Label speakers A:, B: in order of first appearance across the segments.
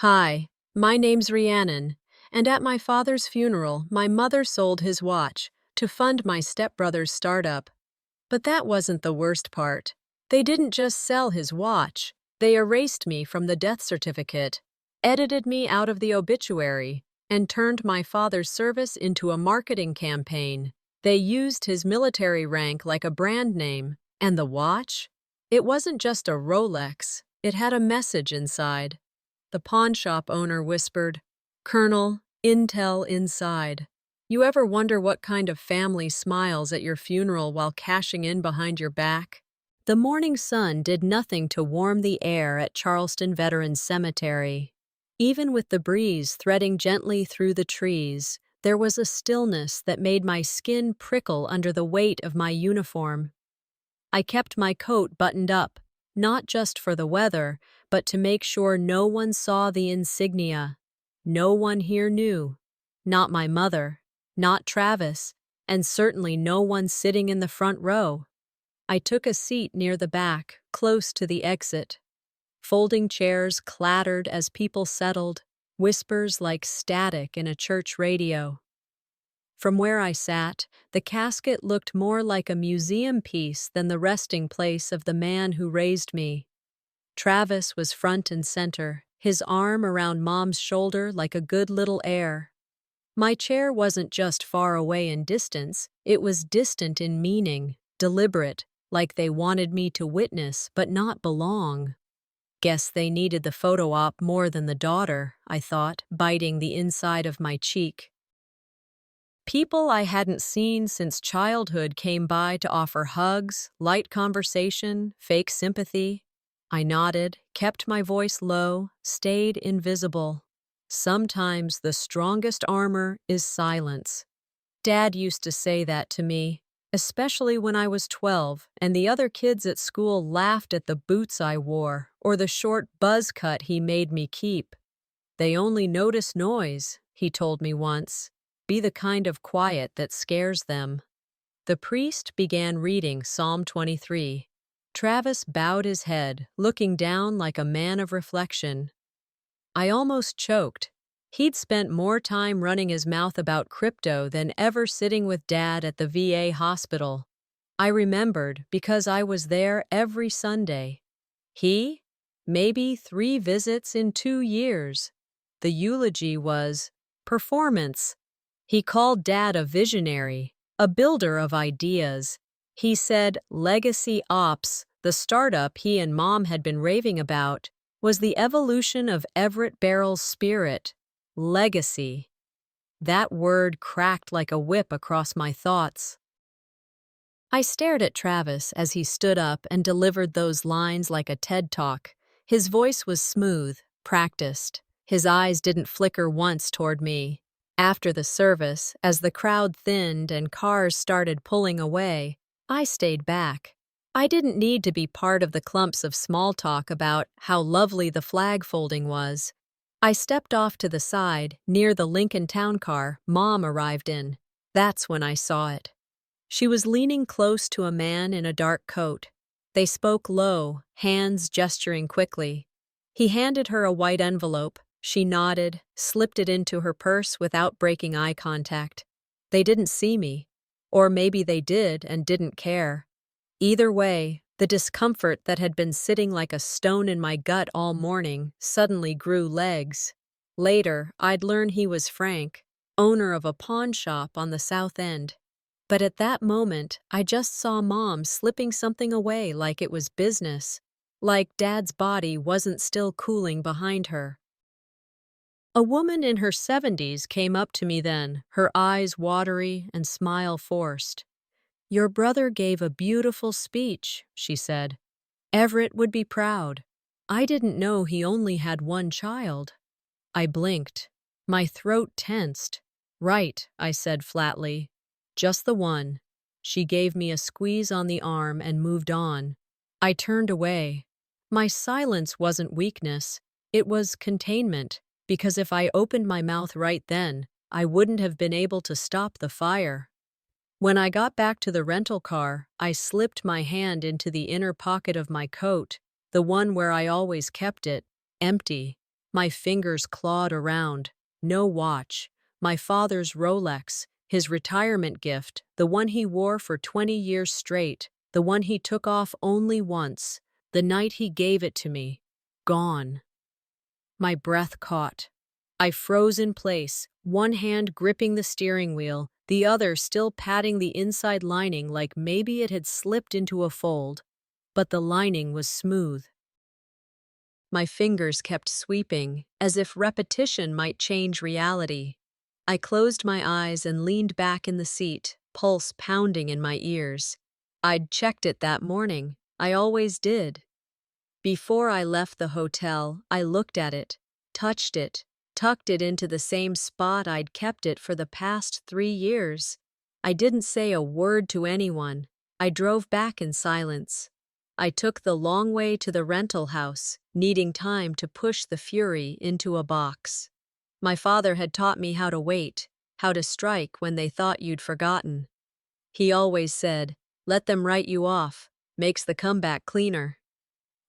A: Hi, my name's Rhiannon, and at my father's funeral, my mother sold his watch to fund my stepbrother's startup. But that wasn't the worst part. They didn't just sell his watch, they erased me from the death certificate, edited me out of the obituary, and turned my father's service into a marketing campaign. They used his military rank like a brand name, and the watch? It wasn't just a Rolex, it had a message inside. The pawnshop owner whispered, "Colonel, intel inside." You ever wonder what kind of family smiles at your funeral while cashing in behind your back? The morning sun did nothing to warm the air at Charleston Veterans Cemetery. Even with the breeze threading gently through the trees, there was a stillness that made my skin prickle under the weight of my uniform. I kept my coat buttoned up, not just for the weather, but to make sure no one saw the insignia. No one here knew. Not my mother, not Travis, and certainly no one sitting in the front row. I took a seat near the back, close to the exit. Folding chairs clattered as people settled, whispers like static in a church radio. From where I sat, the casket looked more like a museum piece than the resting place of the man who raised me. Travis was front and center, his arm around Mom's shoulder like a good little heir. My chair wasn't just far away in distance, it was distant in meaning, deliberate, like they wanted me to witness but not belong. Guess they needed the photo op more than the daughter, I thought, biting the inside of my cheek. People I hadn't seen since childhood came by to offer hugs, light conversation, fake sympathy. I nodded, kept my voice low, stayed invisible. Sometimes the strongest armor is silence. Dad used to say that to me, especially when I was 12 and the other kids at school laughed at the boots I wore or the short buzz cut he made me keep. They only notice noise, he told me once. Be the kind of quiet that scares them. The priest began reading Psalm 23. Travis bowed his head, looking down like a man of reflection. I almost choked. He'd spent more time running his mouth about crypto than ever sitting with Dad at the VA hospital. I remembered because I was there every Sunday. He? Maybe 3 visits in 2 years. The eulogy was performance. He called Dad a visionary, a builder of ideas. He said Legacy Ops, the startup he and Mom had been raving about, was the evolution of Everett Barrel's spirit. Legacy. That word cracked like a whip across my thoughts. I stared at Travis as he stood up and delivered those lines like a TED Talk. His voice was smooth, practiced. His eyes didn't flicker once toward me. After the service, as the crowd thinned and cars started pulling away, I stayed back. I didn't need to be part of the clumps of small talk about how lovely the flag folding was. I stepped off to the side, near the Lincoln Town car Mom arrived in. That's when I saw it. She was leaning close to a man in a dark coat. They spoke low, hands gesturing quickly. He handed her a white envelope. She nodded, slipped it into her purse without breaking eye contact. They didn't see me. Or maybe they did and didn't care. Either way, the discomfort that had been sitting like a stone in my gut all morning suddenly grew legs. Later, I'd learn he was Frank, owner of a pawn shop on the South End. But at that moment, I just saw Mom slipping something away like it was business, like Dad's body wasn't still cooling behind her. A woman in her 70s came up to me then, her eyes watery and smile forced. "Your brother gave a beautiful speech," she said. "Everett would be proud. I didn't know he only had 1 child." I blinked. My throat tensed. "Right," I said flatly. "Just the one." She gave me a squeeze on the arm and moved on. I turned away. My silence wasn't weakness. It was containment. Because if I opened my mouth right then, I wouldn't have been able to stop the fire. When I got back to the rental car, I slipped my hand into the inner pocket of my coat, the one where I always kept it, empty. My fingers clawed around. No watch. My father's Rolex, his retirement gift, the one he wore for 20 years straight, the one he took off only once, the night he gave it to me. Gone. My breath caught. I froze in place, one hand gripping the steering wheel, the other still patting the inside lining like maybe it had slipped into a fold. But the lining was smooth. My fingers kept sweeping, as if repetition might change reality. I closed my eyes and leaned back in the seat, pulse pounding in my ears. I'd checked it that morning. I always did. Before I left the hotel, I looked at it, touched it, tucked it into the same spot I'd kept it for the past 3 years. I didn't say a word to anyone. I drove back in silence. I took the long way to the rental house, needing time to push the fury into a box. My father had taught me how to wait, how to strike when they thought you'd forgotten. He always said, "Let them write you off, makes the comeback cleaner."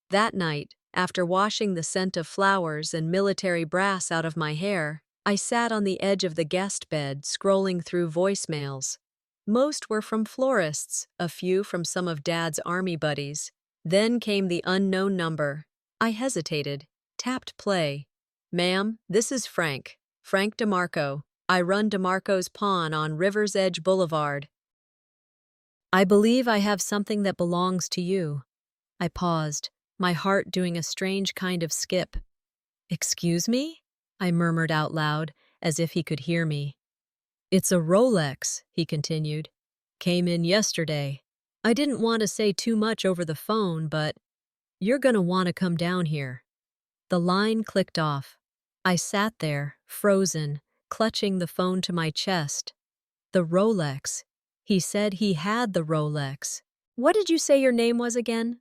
A: That night, after washing the scent of flowers and military brass out of my hair, I sat on the edge of the guest bed scrolling through voicemails. Most were from florists, a few from some of Dad's army buddies. Then came the unknown number. I hesitated, tapped play. "Ma'am, this is Frank DeMarco. I run DeMarco's Pawn on River's Edge Boulevard. I believe I have something that belongs to you." I paused, my heart doing a strange kind of skip. "Excuse me?" I murmured out loud, as if he could hear me. "It's a Rolex," he continued. "Came in yesterday. I didn't want to say too much over the phone, but you're gonna want to come down here." The line clicked off. I sat there, frozen, clutching the phone to my chest. The Rolex. He said he had the Rolex. "What did you say your name was again?"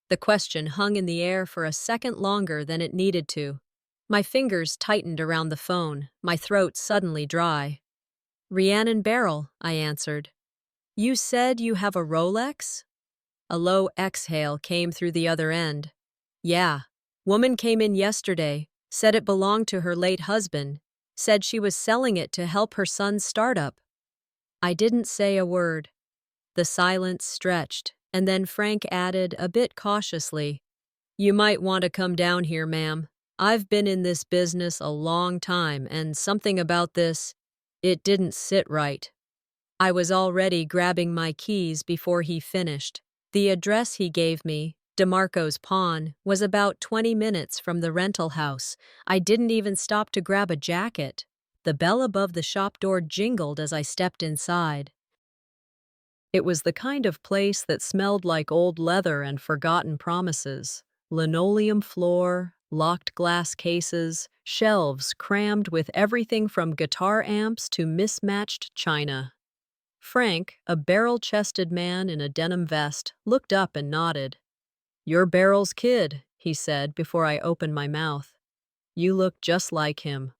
A: The question hung in the air for a second longer than it needed to. My fingers tightened around the phone, my throat suddenly dry. "Rhiannon Beryl," I answered. "You said you have a Rolex?" A low exhale came through the other end. "Yeah. Woman came in yesterday, said it belonged to her late husband, said she was selling it to help her son's startup." I didn't say a word. The silence stretched, and then Frank added, a bit cautiously, "You might want to come down here, ma'am. I've been in this business a long time, and something about this, it didn't sit right." I was already grabbing my keys before he finished. The address he gave me, DeMarco's Pawn, was about 20 minutes from the rental house. I didn't even stop to grab a jacket. The bell above the shop door jingled as I stepped inside. It was the kind of place that smelled like old leather and forgotten promises. Linoleum floor, locked glass cases, shelves crammed with everything from guitar amps to mismatched china. Frank, a barrel-chested man in a denim vest, looked up and nodded. "You're Beryl's kid," he said before I opened my mouth. "You look just like him."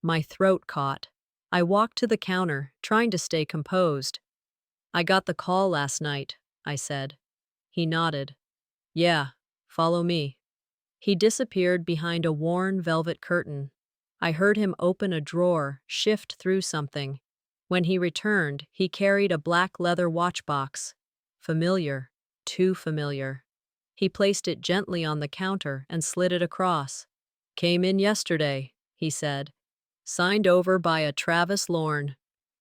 A: My throat caught. I walked to the counter, trying to stay composed. "I got the call last night," I said. He nodded. "Yeah, follow me." He disappeared behind a worn velvet curtain. I heard him open a drawer, shift through something. When he returned, he carried a black leather watch box. Familiar, too familiar. He placed it gently on the counter and slid it across. "Came in yesterday," he said. "Signed over by a Travis Lorne."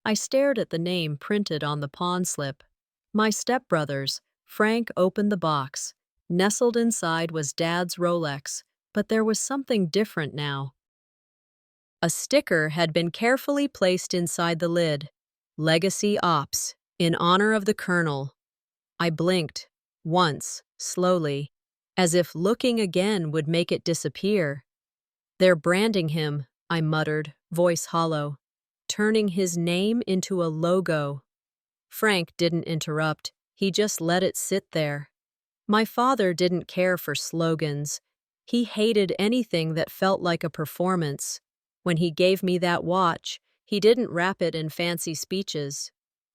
A: I stared at the name printed on the pawn slip. My stepbrothers. Frank opened the box. Nestled inside was Dad's Rolex, but there was something different now. A sticker had been carefully placed inside the lid. "Legacy Ops, in honor of the Colonel." I blinked, once, slowly, as if looking again would make it disappear. "They're branding him," I muttered, voice hollow. "Turning his name into a logo." Frank didn't interrupt, he just let it sit there. My father didn't care for slogans. He hated anything that felt like a performance. When he gave me that watch, he didn't wrap it in fancy speeches.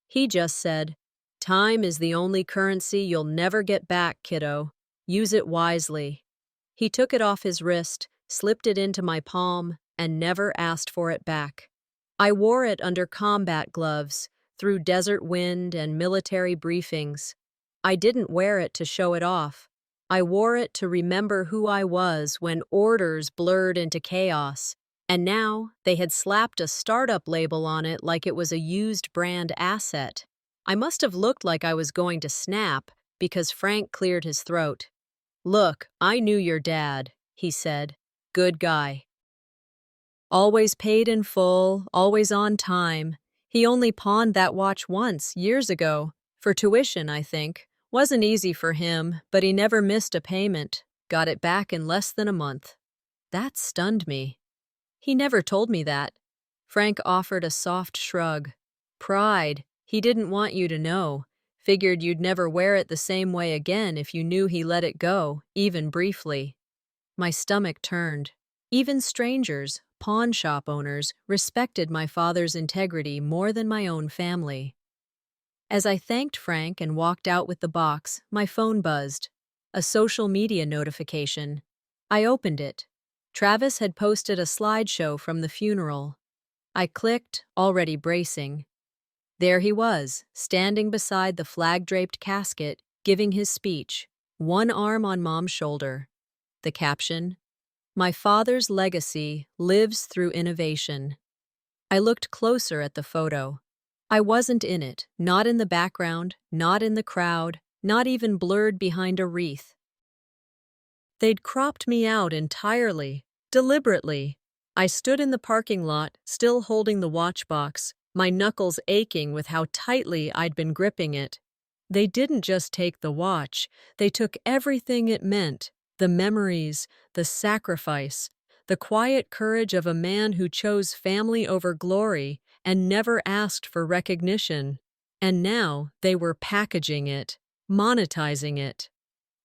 A: He just said, "Time is the only currency you'll never get back, kiddo. Use it wisely." He took it off his wrist, slipped it into my palm, and never asked for it back. I wore it under combat gloves, through desert wind and military briefings. I didn't wear it to show it off. I wore it to remember who I was when orders blurred into chaos. And now they had slapped a startup label on it like it was a used brand asset. I must have looked like I was going to snap because Frank cleared his throat. "Look, I knew your dad," he said. "Good guy. Always paid in full, always on time. He only pawned that watch once, years ago. For tuition, I think. Wasn't easy for him, but he never missed a payment. Got it back in less than a month." That stunned me. He never told me that. Frank offered a soft shrug. "Pride. He didn't want you to know. Figured you'd never wear it the same way again if you knew he let it go, even briefly." My stomach turned. Even strangers, pawnshop owners, respected my father's integrity more than my own family. As I thanked Frank and walked out with the box, my phone buzzed. A social media notification. I opened it. Travis had posted a slideshow from the funeral. I clicked, already bracing. There he was, standing beside the flag-draped casket, giving his speech, one arm on Mom's shoulder. The caption, "My father's legacy lives through innovation." I looked closer at the photo. I wasn't in it, not in the background, not in the crowd, not even blurred behind a wreath. They'd cropped me out entirely, deliberately. I stood in the parking lot, still holding the watch box, my knuckles aching with how tightly I'd been gripping it. They didn't just take the watch, they took everything it meant, the memories, the sacrifice, the quiet courage of a man who chose family over glory and never asked for recognition. And now they were packaging it, monetizing it.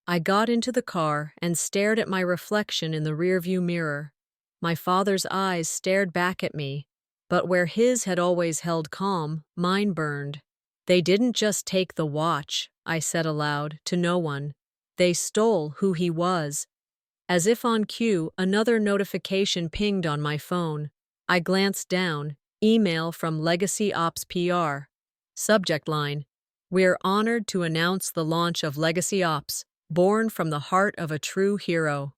A: I got into the car and stared at my reflection in the rearview mirror. My father's eyes stared back at me, but where his had always held calm, mine burned. "They didn't just take the watch," I said aloud, to no one. "They stole who he was." As if on cue, another notification pinged on my phone. I glanced down, email from Legacy Ops PR. Subject line, "We're honored to announce the launch of Legacy Ops, born from the heart of a true hero."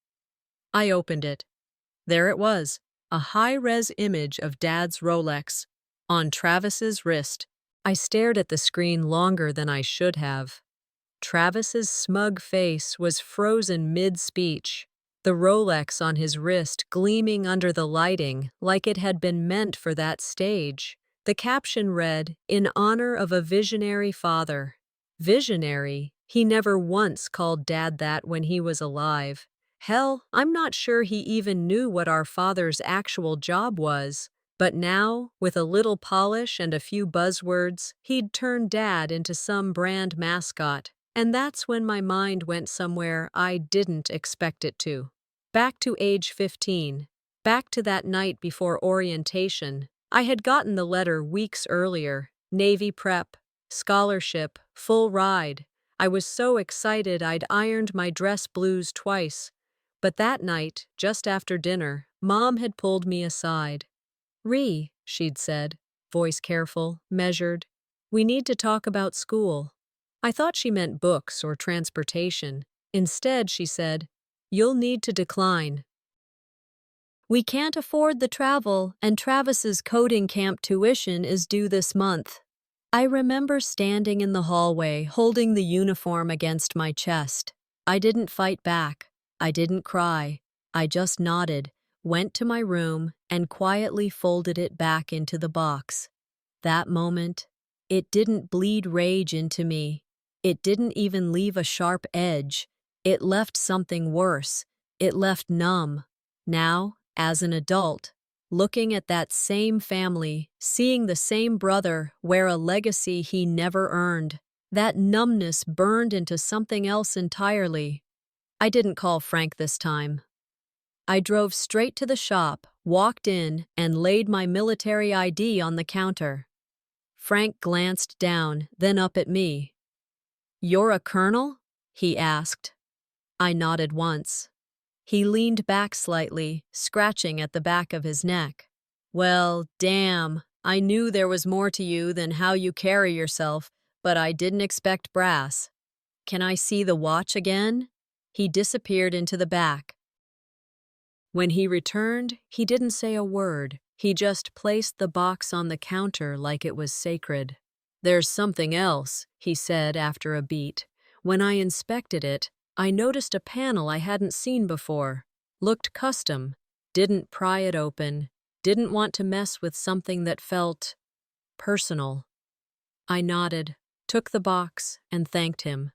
A: I opened it. There it was, a high-res image of Dad's Rolex, on Travis's wrist. I stared at the screen longer than I should have. Travis's smug face was frozen mid-speech, the Rolex on his wrist gleaming under the lighting like it had been meant for that stage. The caption read, "In honor of a visionary father." Visionary? He never once called Dad that when he was alive. Hell, I'm not sure he even knew what our father's actual job was. But now, with a little polish and a few buzzwords, he'd turned Dad into some brand mascot. And that's when my mind went somewhere I didn't expect it to. Back to age 15. Back to that night before orientation. I had gotten the letter weeks earlier. Navy prep, scholarship, full ride. I was so excited I'd ironed my dress blues twice. But that night, just after dinner, Mom had pulled me aside. "Ree," she'd said, voice careful, measured, "we need to talk about school." I thought she meant books or transportation. Instead, she said, "You'll need to decline. We can't afford the travel, and Travis's coding camp tuition is due this month." I remember standing in the hallway, holding the uniform against my chest. I didn't fight back. I didn't cry. I just nodded, went to my room, and quietly folded it back into the box. That moment, it didn't bleed rage into me. It didn't even leave a sharp edge. It left something worse. It left numb. Now, as an adult, looking at that same family, seeing the same brother wear a legacy he never earned, that numbness burned into something else entirely. I didn't call Frank this time. I drove straight to the shop, walked in, and laid my military ID on the counter. Frank glanced down, then up at me. "You're a colonel?" he asked. I nodded once. He leaned back slightly, scratching at the back of his neck. "Well, damn, I knew there was more to you than how you carry yourself, but I didn't expect brass. Can I see the watch again?" He disappeared into the back. When he returned, he didn't say a word. He just placed the box on the counter like it was sacred. "There's something else," he said after a beat. When I inspected it, I noticed a panel I hadn't seen before. Looked custom. Didn't pry it open. Didn't want to mess with something that felt personal. I nodded, took the box, and thanked him.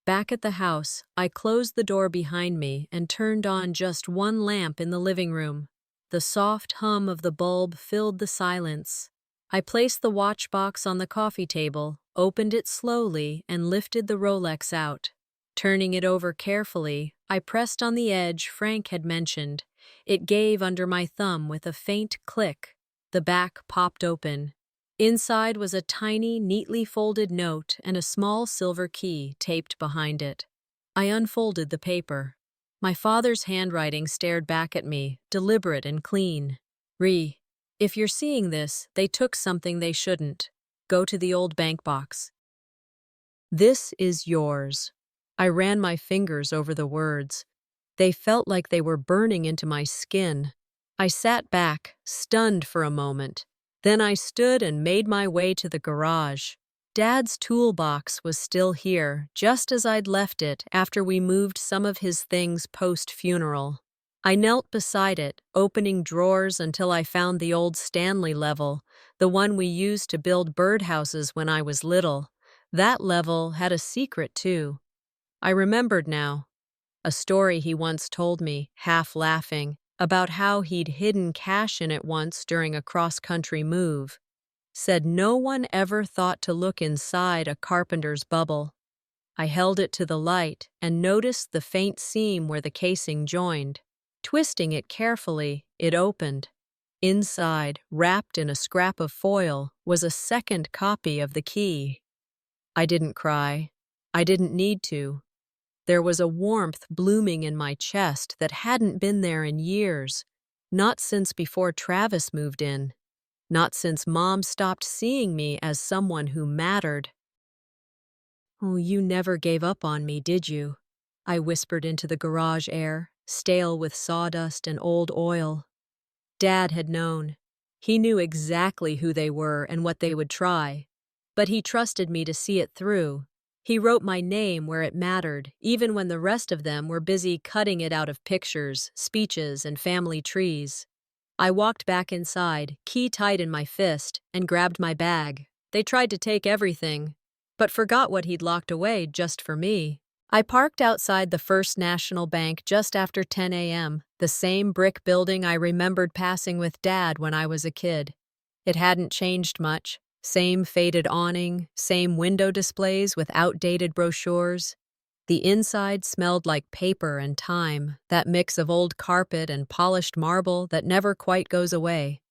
A: Back at the house, I closed the door behind me and turned on just one lamp in the living room. The soft hum of the bulb filled the silence. I placed the watch box on the coffee table, opened it slowly, and lifted the Rolex out. Turning it over carefully, I pressed on the edge Frank had mentioned. It gave under my thumb with a faint click. The back popped open. Inside was a tiny, neatly folded note and a small silver key taped behind it. I unfolded the paper. My father's handwriting stared back at me, deliberate and clean. If you're seeing this, they took something they shouldn't. Go to the old bank box. This is yours." I ran my fingers over the words. They felt like they were burning into my skin. I sat back, stunned for a moment. Then I stood and made my way to the garage. Dad's toolbox was still here, just as I'd left it after we moved some of his things post-funeral. I knelt beside it, opening drawers until I found the old Stanley level, the one we used to build birdhouses when I was little. That level had a secret, too. I remembered now. A story he once told me, half laughing, about how he'd hidden cash in it once during a cross-country move. Said no one ever thought to look inside a carpenter's bubble. I held it to the light and noticed the faint seam where the casing joined. Twisting it carefully, it opened. Inside, wrapped in a scrap of foil, was a second copy of the key. I didn't cry. I didn't need to. There was a warmth blooming in my chest that hadn't been there in years, not since before Travis moved in, not since Mom stopped seeing me as someone who mattered. "Oh, you never gave up on me, did you?" I whispered into the garage air, stale with sawdust and old oil. Dad had known. He knew exactly who they were and what they would try, but he trusted me to see it through. He wrote my name where it mattered, even when the rest of them were busy cutting it out of pictures, speeches, and family trees. I walked back inside, key tight in my fist, and grabbed my bag. They tried to take everything, but forgot what he'd locked away just for me. I parked outside the First National Bank just after 10 a.m., the same brick building I remembered passing with Dad when I was a kid. It hadn't changed much. Same faded awning, same window displays with outdated brochures. The inside smelled like paper and time, that mix of old carpet and polished marble that never quite goes away.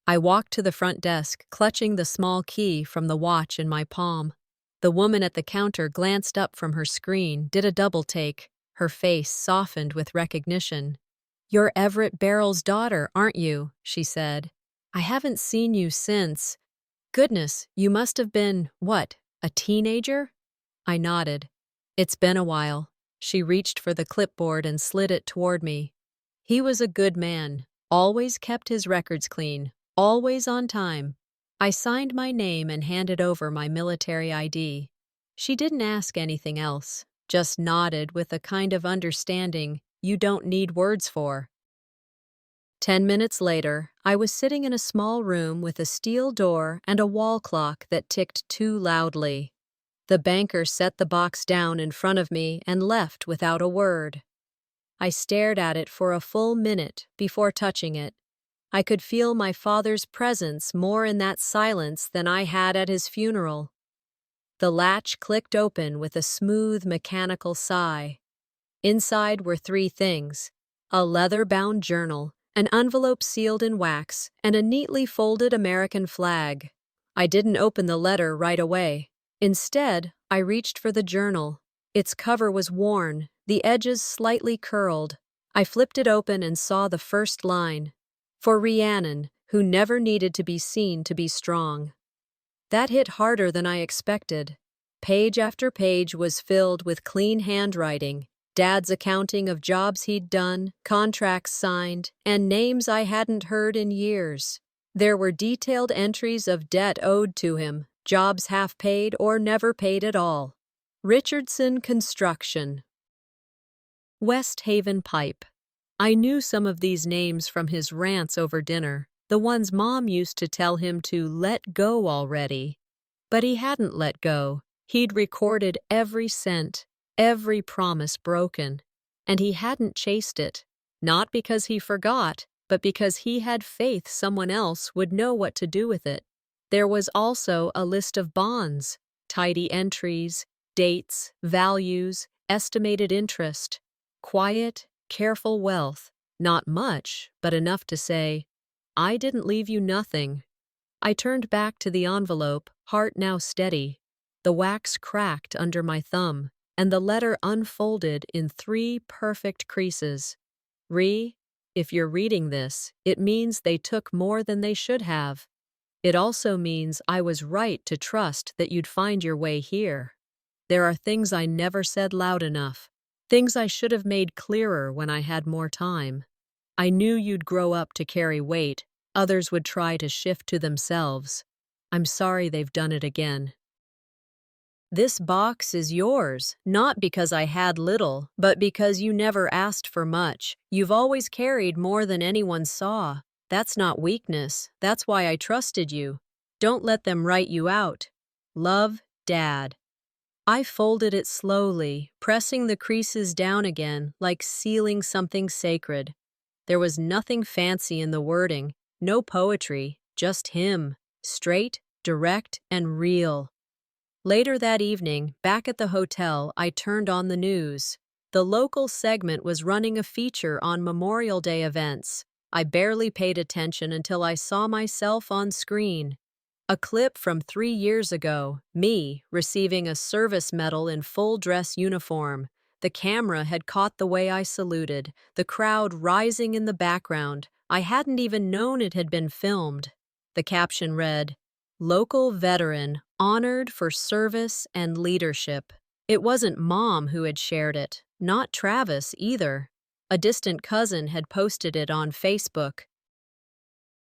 A: I walked to the front desk, clutching the small key from the watch in my palm. The woman at the counter glanced up from her screen, did a double take. Her face softened with recognition. "You're Everett Barrel's daughter, aren't you?" she said. "I haven't seen you since. Goodness, you must have been, what, a teenager?" I nodded. "It's been a while." She reached for the clipboard and slid it toward me. He was a good man, always kept his records clean, always on time. I signed my name and handed over my military ID. She didn't ask anything else, just nodded with a kind of understanding you don't need words for. 10 minutes later, I was sitting in a small room with a steel door and a wall clock that ticked too loudly. The banker set the box down in front of me and left without a word. I stared at it for a full minute before touching it. I could feel my father's presence more in that silence than I had at his funeral. The latch clicked open with a smooth, mechanical sigh. Inside were 3 things: a leather-bound journal, an envelope sealed in wax, and a neatly folded American flag. I didn't open the letter right away. Instead, I reached for the journal. Its cover was worn, the edges slightly curled. I flipped it open and saw the first line. For Rhiannon, who never needed to be seen to be strong. That hit harder than I expected. Page after page was filled with clean handwriting, Dad's accounting of jobs he'd done, contracts signed, and names I hadn't heard in years. There were detailed entries of debt owed to him, jobs half paid or never paid at all. Richardson Construction. West Haven Pipe. I knew some of these names from his rants over dinner, the ones Mom used to tell him to let go already. But he hadn't let go. He'd recorded every cent, every promise broken, and he hadn't chased it, not because he forgot, but because he had faith someone else would know what to do with it. There was also a list of bonds, tidy entries, dates, values, estimated interest. Quiet, careful wealth, not much, but enough to say, I didn't leave you nothing. I turned back to the envelope, heart now steady. The wax cracked under my thumb, and the letter unfolded in 3 perfect creases. If you're reading this, it means they took more than they should have. It also means I was right to trust that you'd find your way here. There are things I never said loud enough. Things I should have made clearer when I had more time. I knew you'd grow up to carry weight. Others would try to shift to themselves. I'm sorry they've done it again. This box is yours, not because I had little, but because you never asked for much. You've always carried more than anyone saw. That's not weakness. That's why I trusted you. Don't let them write you out. Love, Dad. I folded it slowly, pressing the creases down again, like sealing something sacred. There was nothing fancy in the wording, no poetry, just him, straight, direct, and real. Later that evening, back at the hotel, I turned on the news. The local segment was running a feature on Memorial Day events. I barely paid attention until I saw myself on screen. A clip from 3 years ago, me receiving a service medal in full dress uniform. The camera had caught the way I saluted, the crowd rising in the background. I hadn't even known it had been filmed. The caption read, "Local veteran, honored for service and leadership." It wasn't Mom who had shared it, not Travis either. A distant cousin had posted it on Facebook.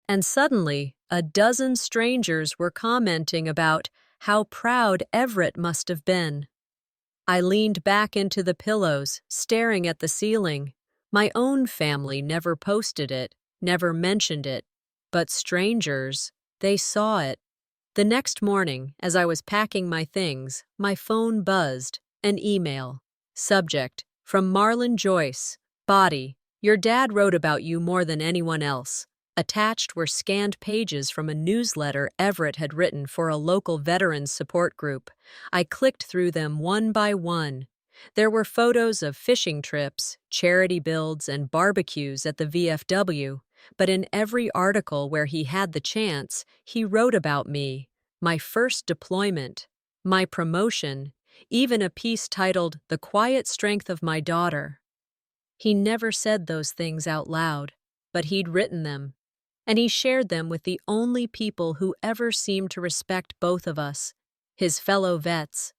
A: And suddenly, a dozen strangers were commenting about how proud Everett must have been. I leaned back into the pillows, staring at the ceiling. My own family never posted it, never mentioned it. But strangers, they saw it. The next morning, as I was packing my things, my phone buzzed. An email. Subject, from Marlon Joyce. Body, your dad wrote about you more than anyone else. Attached were scanned pages from a newsletter Everett had written for a local veterans support group. I clicked through them one by one. There were photos of fishing trips, charity builds, and barbecues at the VFW, but in every article where he had the chance, he wrote about me, my first deployment, my promotion, even a piece titled "The Quiet Strength of My Daughter." He never said those things out loud, but he'd written them. And he shared them with the only people who ever seemed to respect both of us, his fellow vets.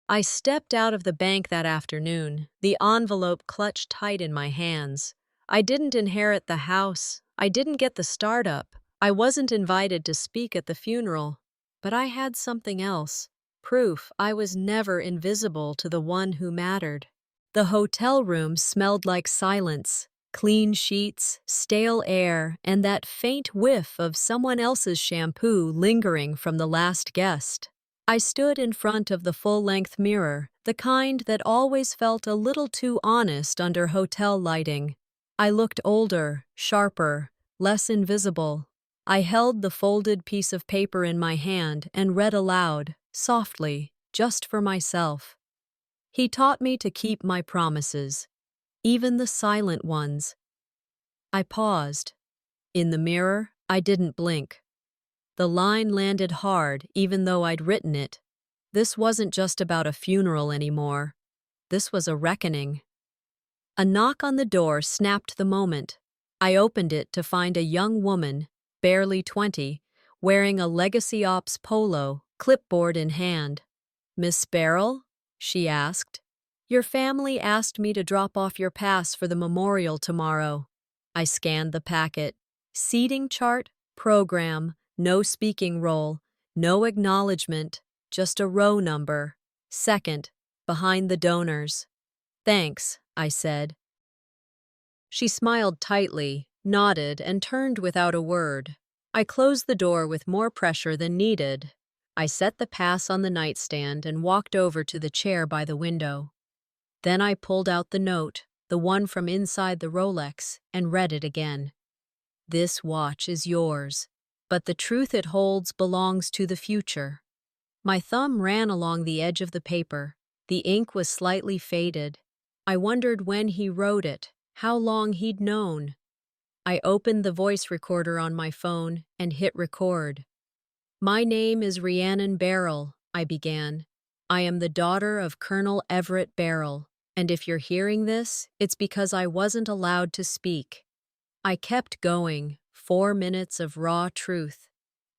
A: I stepped out of the bank that afternoon, the envelope clutched tight in my hands. I didn't inherit the house. I didn't get the startup. I wasn't invited to speak at the funeral. But I had something else. Proof I was never invisible to the one who mattered. The hotel room smelled like silence. Clean sheets, stale air, and that faint whiff of someone else's shampoo lingering from the last guest. I stood in front of the full-length mirror, the kind that always felt a little too honest under hotel lighting. I looked older, sharper, less invisible. I held the folded piece of paper in my hand and read aloud, softly, just for myself. He taught me to keep my promises. Even the silent ones. I paused. In the mirror, I didn't blink. The line landed hard, even though I'd written it. This wasn't just about a funeral anymore. This was a reckoning. A knock on the door snapped the moment. I opened it to find a young woman, barely 20, wearing a Legacy Ops polo, clipboard in hand. "Miss Beryl?" she asked. "Your family asked me to drop off your pass for the memorial tomorrow." I scanned the packet. Seating chart, program, no speaking role, no acknowledgement, just a row number. Second, behind the donors. "Thanks," I said. She smiled tightly, nodded, and turned without a word. I closed the door with more pressure than needed. I set the pass on the nightstand and walked over to the chair by the window. Then I pulled out the note, the one from inside the Rolex, and read it again. "This watch is yours, but the truth it holds belongs to the future." My thumb ran along the edge of the paper. The ink was slightly faded. I wondered when he wrote it, how long he'd known. I opened the voice recorder on my phone and hit record. "My name is Rhiannon Beryl," I began. "I am the daughter of Colonel Everett Beryl, and if you're hearing this, it's because I wasn't allowed to speak." I kept going, 4 minutes of raw truth.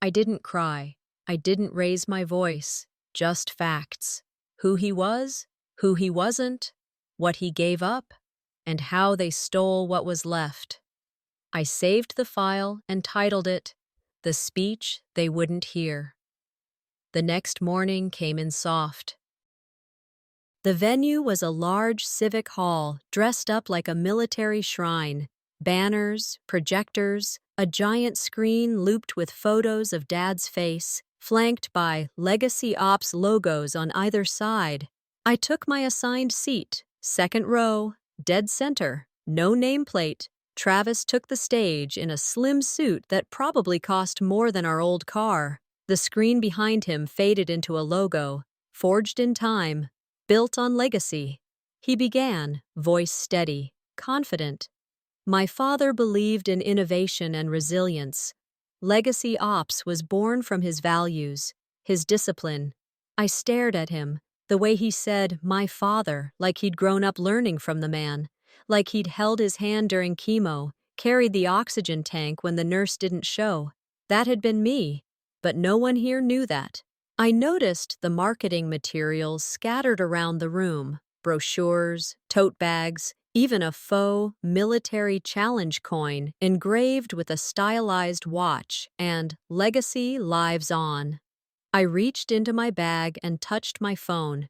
A: I didn't cry. I didn't raise my voice. Just facts. Who he was, who he wasn't, what he gave up, and how they stole what was left. I saved the file and titled it, "The Speech They Wouldn't Hear." The next morning came in soft. The venue was a large civic hall dressed up like a military shrine. Banners, projectors, a giant screen looped with photos of Dad's face, flanked by Legacy Ops logos on either side. I took my assigned seat, second row, dead center, no nameplate. Travis took the stage in a slim suit that probably cost more than our old car. The screen behind him faded into a logo, "Forged in Time, Built on Legacy." He began, voice steady, confident. "My father believed in innovation and resilience. Legacy Ops was born from his values, his discipline." I stared at him, the way he said, "my father," like he'd grown up learning from the man, like he'd held his hand during chemo, carried the oxygen tank when the nurse didn't show. That had been me, but no one here knew that. I noticed the marketing materials scattered around the room, brochures, tote bags, even a faux military challenge coin engraved with a stylized watch and "Legacy Lives On." I reached into my bag and touched my phone.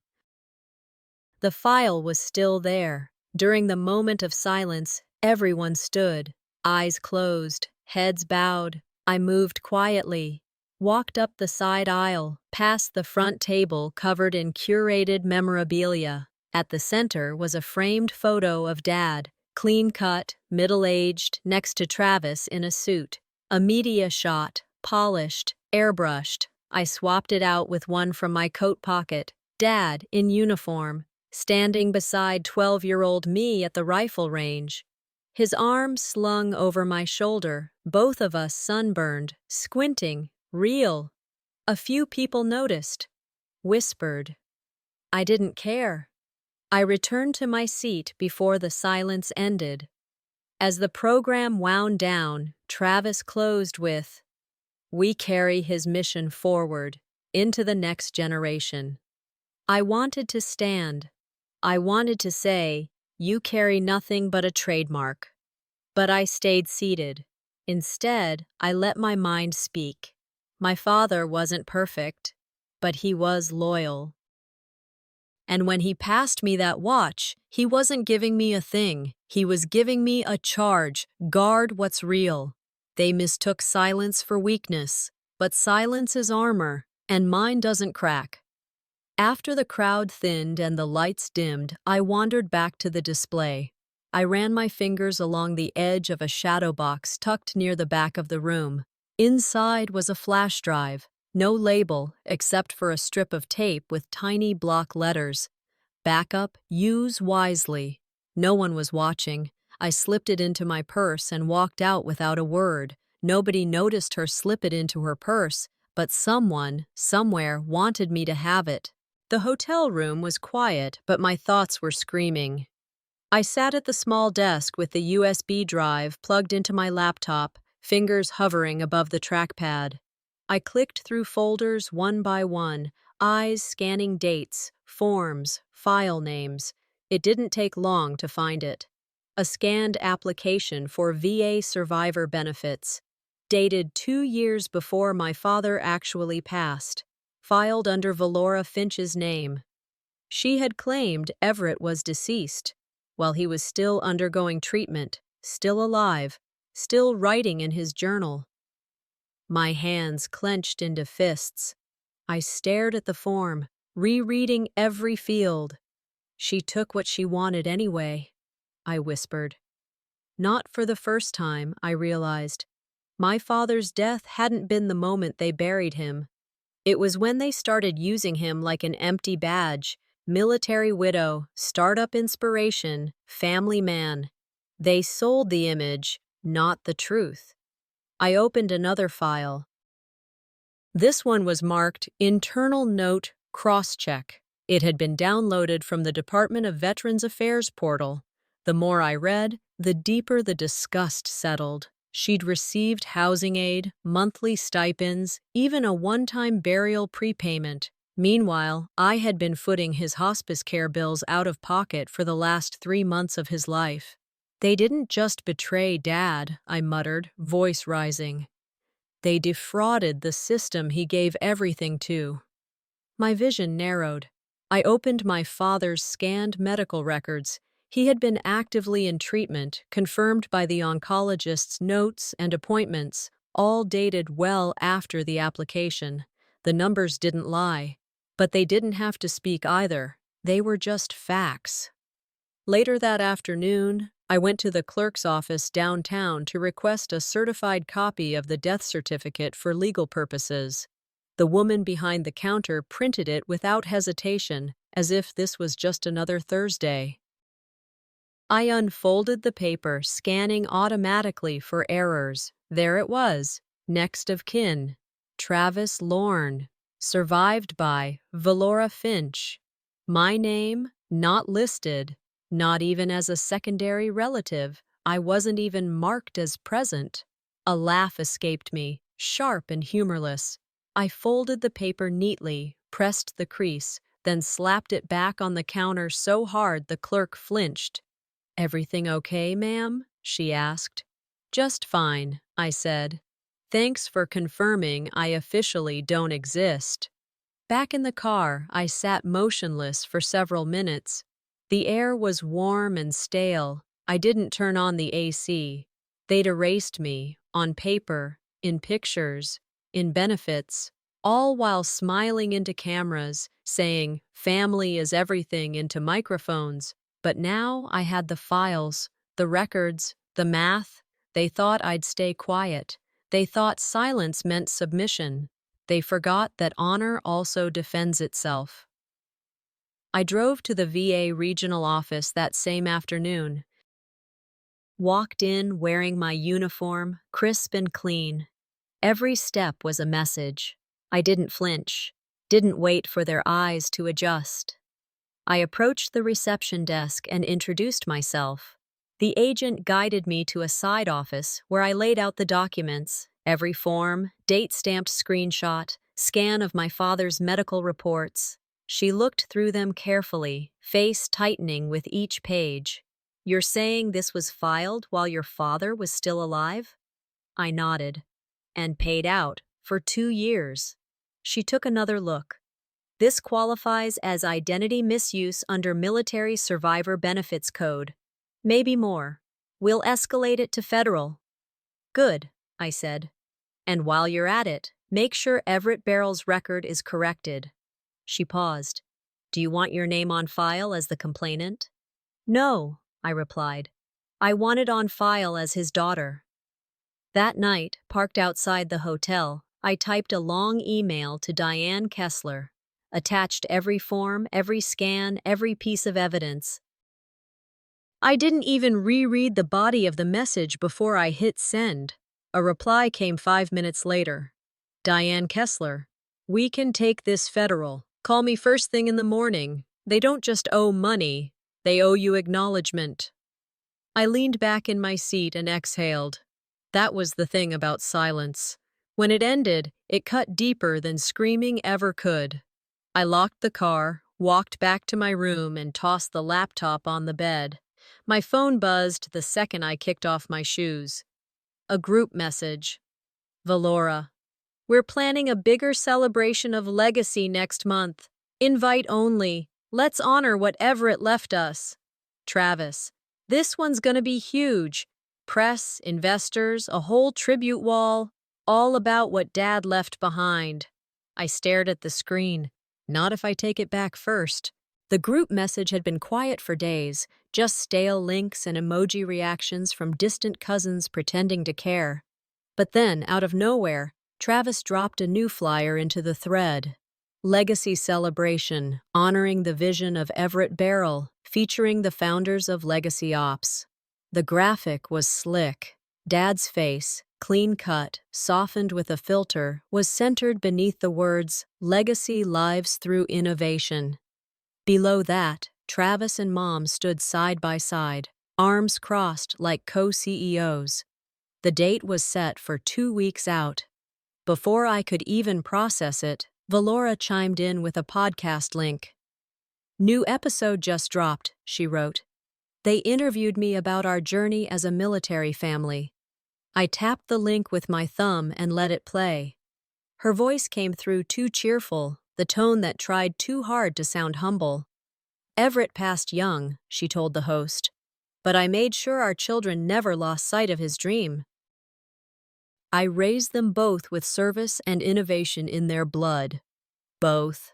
A: The file was still there. During the moment of silence, everyone stood, eyes closed, heads bowed. I moved quietly, walked up the side aisle, past the front table covered in curated memorabilia. At the center was a framed photo of Dad, clean-cut, middle-aged, next to Travis in a suit. A media shot, polished, airbrushed. I swapped it out with one from my coat pocket. Dad, in uniform, standing beside 12-year-old me at the rifle range. His arm slung over my shoulder, both of us sunburned, squinting, real. A few people noticed, whispered. I didn't care. I returned to my seat before the silence ended. As the program wound down, Travis closed with, "We carry his mission forward, into the next generation." I wanted to stand. I wanted to say, "You carry nothing but a trademark." But I stayed seated. Instead, I let my mind speak. My father wasn't perfect, but he was loyal. And when he passed me that watch, he wasn't giving me a thing. He was giving me a charge. Guard what's real. They mistook silence for weakness, but silence is armor, and mine doesn't crack. After the crowd thinned and the lights dimmed, I wandered back to the display. I ran my fingers along the edge of a shadow box tucked near the back of the room. Inside was a flash drive. No label, except for a strip of tape with tiny block letters. Backup, use wisely. No one was watching. I slipped it into my purse and walked out without a word. Nobody noticed her slip it into her purse, but someone, somewhere, wanted me to have it. The hotel room was quiet, but my thoughts were screaming. I sat at the small desk with the USB drive plugged into my laptop, fingers hovering above the trackpad. I clicked through folders one by one, eyes scanning dates, forms, file names. It didn't take long to find it. A scanned application for VA survivor benefits, dated 2 years before my father actually passed, filed under Valora Finch's name. She had claimed Everett was deceased, while he was still undergoing treatment, still alive, still writing in his journal. My hands clenched into fists. I stared at the form, rereading every field. She took what she wanted anyway, I whispered. Not for the first time, I realized. My father's death hadn't been the moment they buried him. It was when they started using him like an empty badge: military widow, startup inspiration, family man. They sold the image, not the truth. I opened another file. This one was marked Internal Note Crosscheck. It had been downloaded from the Department of Veterans Affairs portal. The more I read, the deeper the disgust settled. She'd received housing aid, monthly stipends, even a one-time burial prepayment. Meanwhile, I had been footing his hospice care bills out of pocket for the last 3 months of his life. They didn't just betray Dad, I muttered, voice rising. They defrauded the system he gave everything to. My vision narrowed. I opened my father's scanned medical records. He had been actively in treatment, confirmed by the oncologist's notes and appointments, all dated well after the application. The numbers didn't lie, but they didn't have to speak either. They were just facts. Later that afternoon, I went to the clerk's office downtown to request a certified copy of the death certificate for legal purposes. The woman behind the counter printed it without hesitation, as if this was just another Thursday. I unfolded the paper, scanning automatically for errors. There it was, next of kin, Travis Lorne, survived by Valora Finch. My name, not listed, not even as a secondary relative. I wasn't even marked as present. A laugh escaped me, sharp and humorless. I folded the paper neatly, pressed the crease, then slapped it back on the counter so hard the clerk flinched. "Everything okay, ma'am?" she asked. "Just fine," I said. "Thanks for confirming I officially don't exist." Back in the car, I sat motionless for several minutes. The air was warm and stale. I didn't turn on the AC. They'd erased me, on paper, in pictures, in benefits, all while smiling into cameras, saying, "Family is everything," into microphones. But now I had the files, the records, the math. They thought I'd stay quiet. They thought silence meant submission. They forgot that honor also defends itself. I drove to the VA regional office that same afternoon. Walked in wearing my uniform, crisp and clean. Every step was a message. I didn't flinch, didn't wait for their eyes to adjust. I approached the reception desk and introduced myself. The agent guided me to a side office where I laid out the documents, every form, date-stamped screenshot, scan of my father's medical reports. She looked through them carefully, face tightening with each page. "You're saying this was filed while your father was still alive?" I nodded. "And paid out for 2 years." She took another look. "This qualifies as identity misuse under Military Survivor Benefits Code. Maybe more. We'll escalate it to federal." "Good," I said. "And while you're at it, make sure Everett Barrel's record is corrected." She paused. "Do you want your name on file as the complainant?" "No," I replied. "I want it on file as his daughter." That night, parked outside the hotel, I typed a long email to Diane Kessler. Attached every form, every scan, every piece of evidence. I didn't even reread the body of the message before I hit send. A reply came 5 minutes later. "Diane Kessler, we can take this federal. Call me first thing in the morning. They don't just owe money, They owe you acknowledgement. I leaned back in my seat and exhaled. That was the thing about silence. When it ended, it cut deeper than screaming ever could. I locked the car, walked back to my room, and tossed the laptop on the bed. My phone buzzed the second I kicked off my shoes. A group message. Valora. We're planning a bigger celebration of legacy next month. Invite only. Let's honor what Everett left us. Travis. This one's gonna be huge. Press, investors, a whole tribute wall, all about what Dad left behind. I stared at the screen. Not if I take it back first. The group message had been quiet for days, just stale links and emoji reactions from distant cousins pretending to care. But then, out of nowhere, Travis dropped a new flyer into the thread. Legacy Celebration, honoring the vision of Everett Barrel, featuring the founders of Legacy Ops. The graphic was slick. Dad's face, clean-cut, softened with a filter, was centered beneath the words, Legacy Lives Through Innovation. Below that, Travis and Mom stood side by side, arms crossed like co-CEOs. The date was set for 2 weeks out. Before I could even process it, Valora chimed in with a podcast link. New episode just dropped, she wrote. They interviewed me about our journey as a military family. I tapped the link with my thumb and let it play. Her voice came through too cheerful, the tone that tried too hard to sound humble. Everett passed young, she told the host, but I made sure our children never lost sight of his dream. I raised them both with service and innovation in their blood. Both.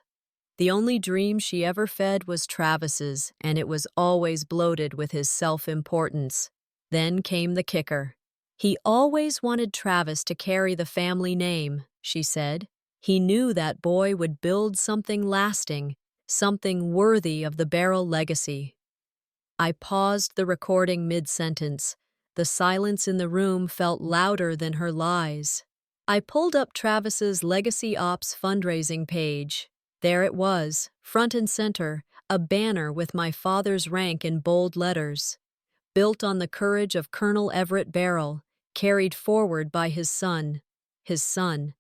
A: The only dream she ever fed was Travis's, and it was always bloated with his self-importance. Then came the kicker. He always wanted Travis to carry the family name, she said. He knew that boy would build something lasting, something worthy of the Barrel legacy. I paused the recording mid-sentence. The silence in the room felt louder than her lies. I pulled up Travis's Legacy Ops fundraising page. There it was, front and center, a banner with my father's rank in bold letters. Built on the courage of Colonel Everett Barrel, carried forward by his son. His son.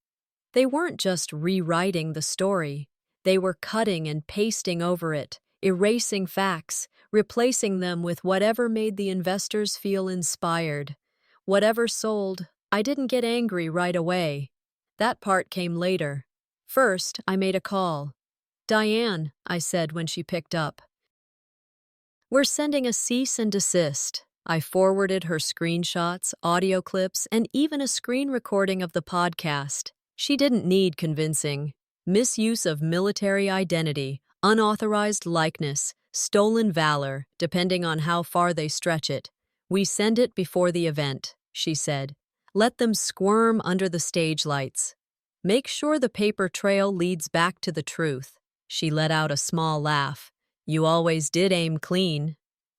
A: They weren't just rewriting the story. They were cutting and pasting over it, erasing facts, replacing them with whatever made the investors feel inspired. Whatever sold, I didn't get angry right away. That part came later. First, I made a call. Diane, I said when she picked up. We're sending a cease and desist. I forwarded her screenshots, audio clips, and even a screen recording of the podcast. She didn't need convincing. Misuse of military identity, unauthorized likeness, stolen valor, depending on how far they stretch it. We send it before the event, she said. Let them squirm under the stage lights. Make sure the paper trail leads back to the truth. She let out a small laugh. You always did aim clean.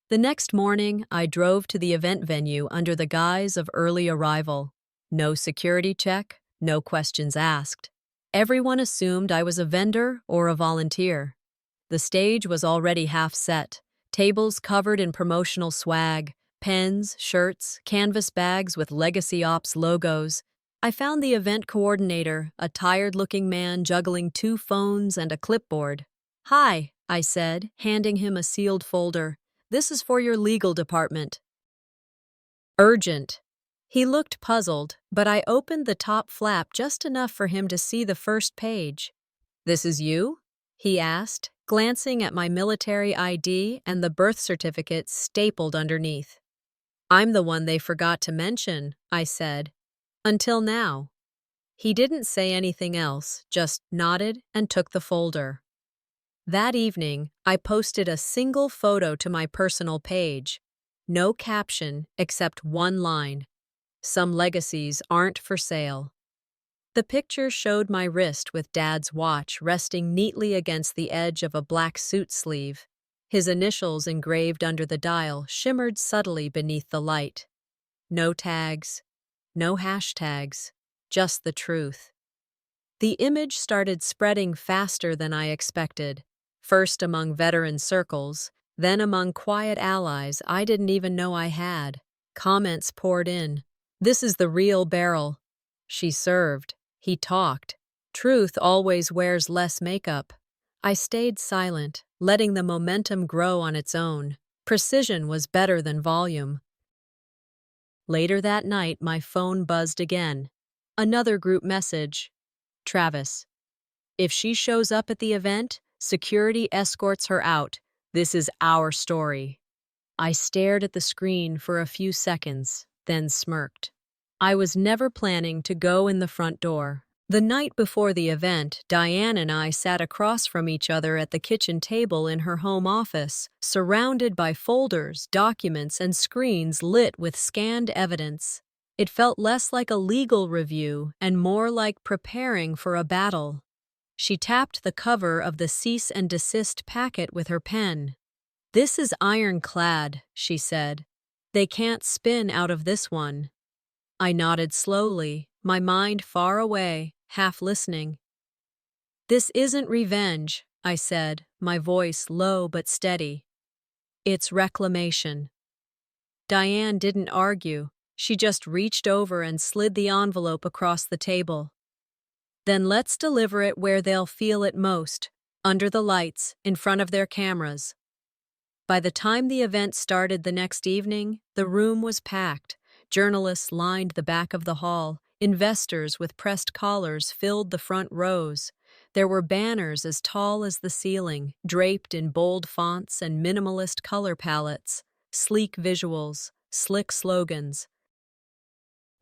A: The next morning, I drove to the event venue under the guise of early arrival. No security check, no questions asked. Everyone assumed I was a vendor or a volunteer. The stage was already half set, tables covered in promotional swag, pens, shirts, canvas bags with Legacy Ops logos. I found the event coordinator, a tired-looking man juggling 2 phones and a clipboard. Hi, I said, handing him a sealed folder. This is for your legal department. Urgent. He looked puzzled, but I opened the top flap just enough for him to see the first page. This is you? He asked, glancing at my military ID and the birth certificate stapled underneath. I'm the one they forgot to mention, I said. Until now. He didn't say anything else, just nodded and took the folder. That evening, I posted a single photo to my personal page. No caption except one line. Some legacies aren't for sale. The picture showed my wrist with Dad's watch resting neatly against the edge of a black suit sleeve. His initials engraved under the dial shimmered subtly beneath the light. No tags. No hashtags, just the truth. The image started spreading faster than I expected, first among veteran circles, Then among quiet allies I didn't even know I had, comments poured in. This is the real Beryl. She served. He talked. Truth always wears less makeup. I stayed silent, letting the momentum grow on its own. Precision was better than volume. Later that night, my phone buzzed again. Another group message. Travis. If she shows up at the event, security escorts her out. This is our story. I stared at the screen for a few seconds, then smirked. I was never planning to go in the front door. The night before the event, Diane and I sat across from each other at the kitchen table in her home office, surrounded by folders, documents, and screens lit with scanned evidence. It felt less like a legal review and more like preparing for a battle. She tapped the cover of the cease and desist packet with her pen. "This is ironclad," she said. "They can't spin out of this one." I nodded slowly, my mind far away, half listening. "This isn't revenge," I said, my voice low but steady. "It's reclamation." Diane didn't argue. She just reached over and slid the envelope across the table. "Then let's deliver it where they'll feel it most, under the lights, in front of their cameras." By the time the event started the next evening, the room was packed. Journalists lined the back of the hall. Investors with pressed collars filled the front rows. There were banners as tall as the ceiling, draped in bold fonts and minimalist color palettes, sleek visuals, slick slogans.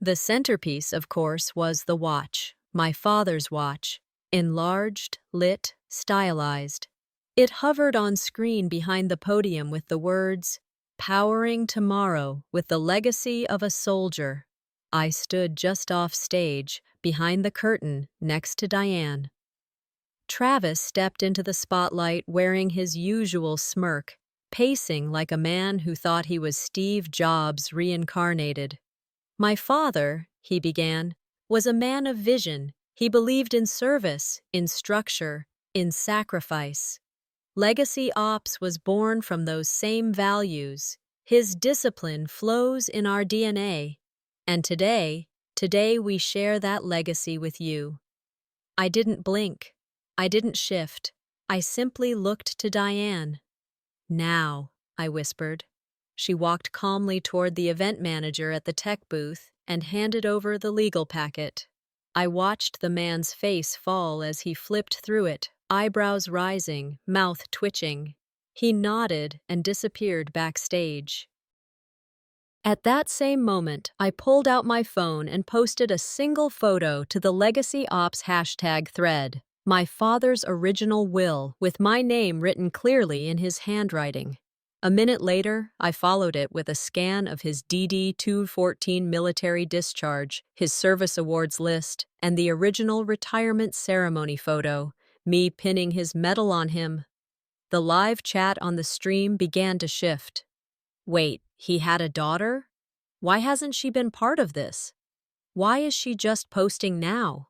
A: The centerpiece, of course, was the watch, my father's watch, enlarged, lit, stylized. It hovered on screen behind the podium with the words, "Powering Tomorrow with the Legacy of a Soldier." I stood just off stage, behind the curtain, next to Diane. Travis stepped into the spotlight wearing his usual smirk, pacing like a man who thought he was Steve Jobs reincarnated. "My father," he began, "was a man of vision. He believed in service, in structure, in sacrifice. Legacy Ops was born from those same values. His discipline flows in our DNA. And today we share that legacy with you." I didn't blink. I didn't shift. I simply looked to Diane. "Now," I whispered. She walked calmly toward the event manager at the tech booth and handed over the legal packet. I watched the man's face fall as he flipped through it, eyebrows rising, mouth twitching. He nodded and disappeared backstage. At that same moment, I pulled out my phone and posted a single photo to the Legacy Ops hashtag thread, my father's original will, with my name written clearly in his handwriting. A minute later, I followed it with a scan of his DD-214 military discharge, his service awards list, and the original retirement ceremony photo, me pinning his medal on him. The live chat on the stream began to shift. Wait, he had a daughter? Why hasn't she been part of this? Why is she just posting now?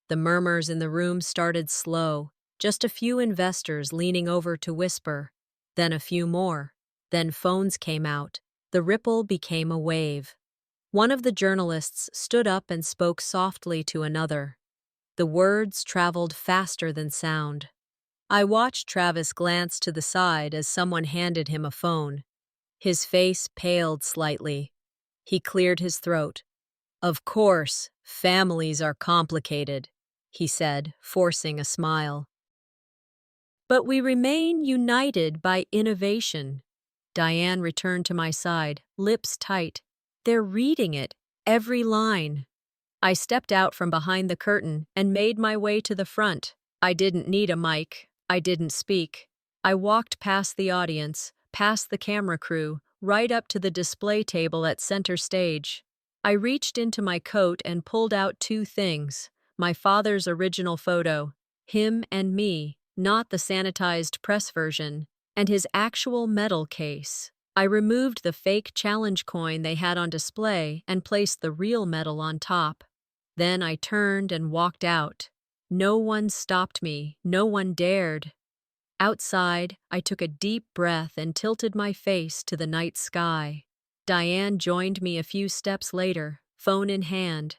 A: The murmurs in the room started slow, just a few investors leaning over to whisper, then a few more. Then phones came out. The ripple became a wave. One of the journalists stood up and spoke softly to another. The words traveled faster than sound. I watched Travis glance to the side as someone handed him a phone. His face paled slightly. He cleared his throat. "Of course, families are complicated," he said, forcing a smile. "But we remain united by innovation." Diane returned to my side, lips tight. "They're reading it, every line." I stepped out from behind the curtain and made my way to the front. I didn't need a mic. I didn't speak. I walked past the audience, past the camera crew, right up to the display table at center stage. I reached into my coat and pulled out two things: my father's original photo, him and me, not the sanitized press version, and his actual medal case. I removed the fake challenge coin they had on display and placed the real medal on top. Then I turned and walked out. No one stopped me, no one dared. Outside, I took a deep breath and tilted my face to the night sky. Diane joined me a few steps later, phone in hand.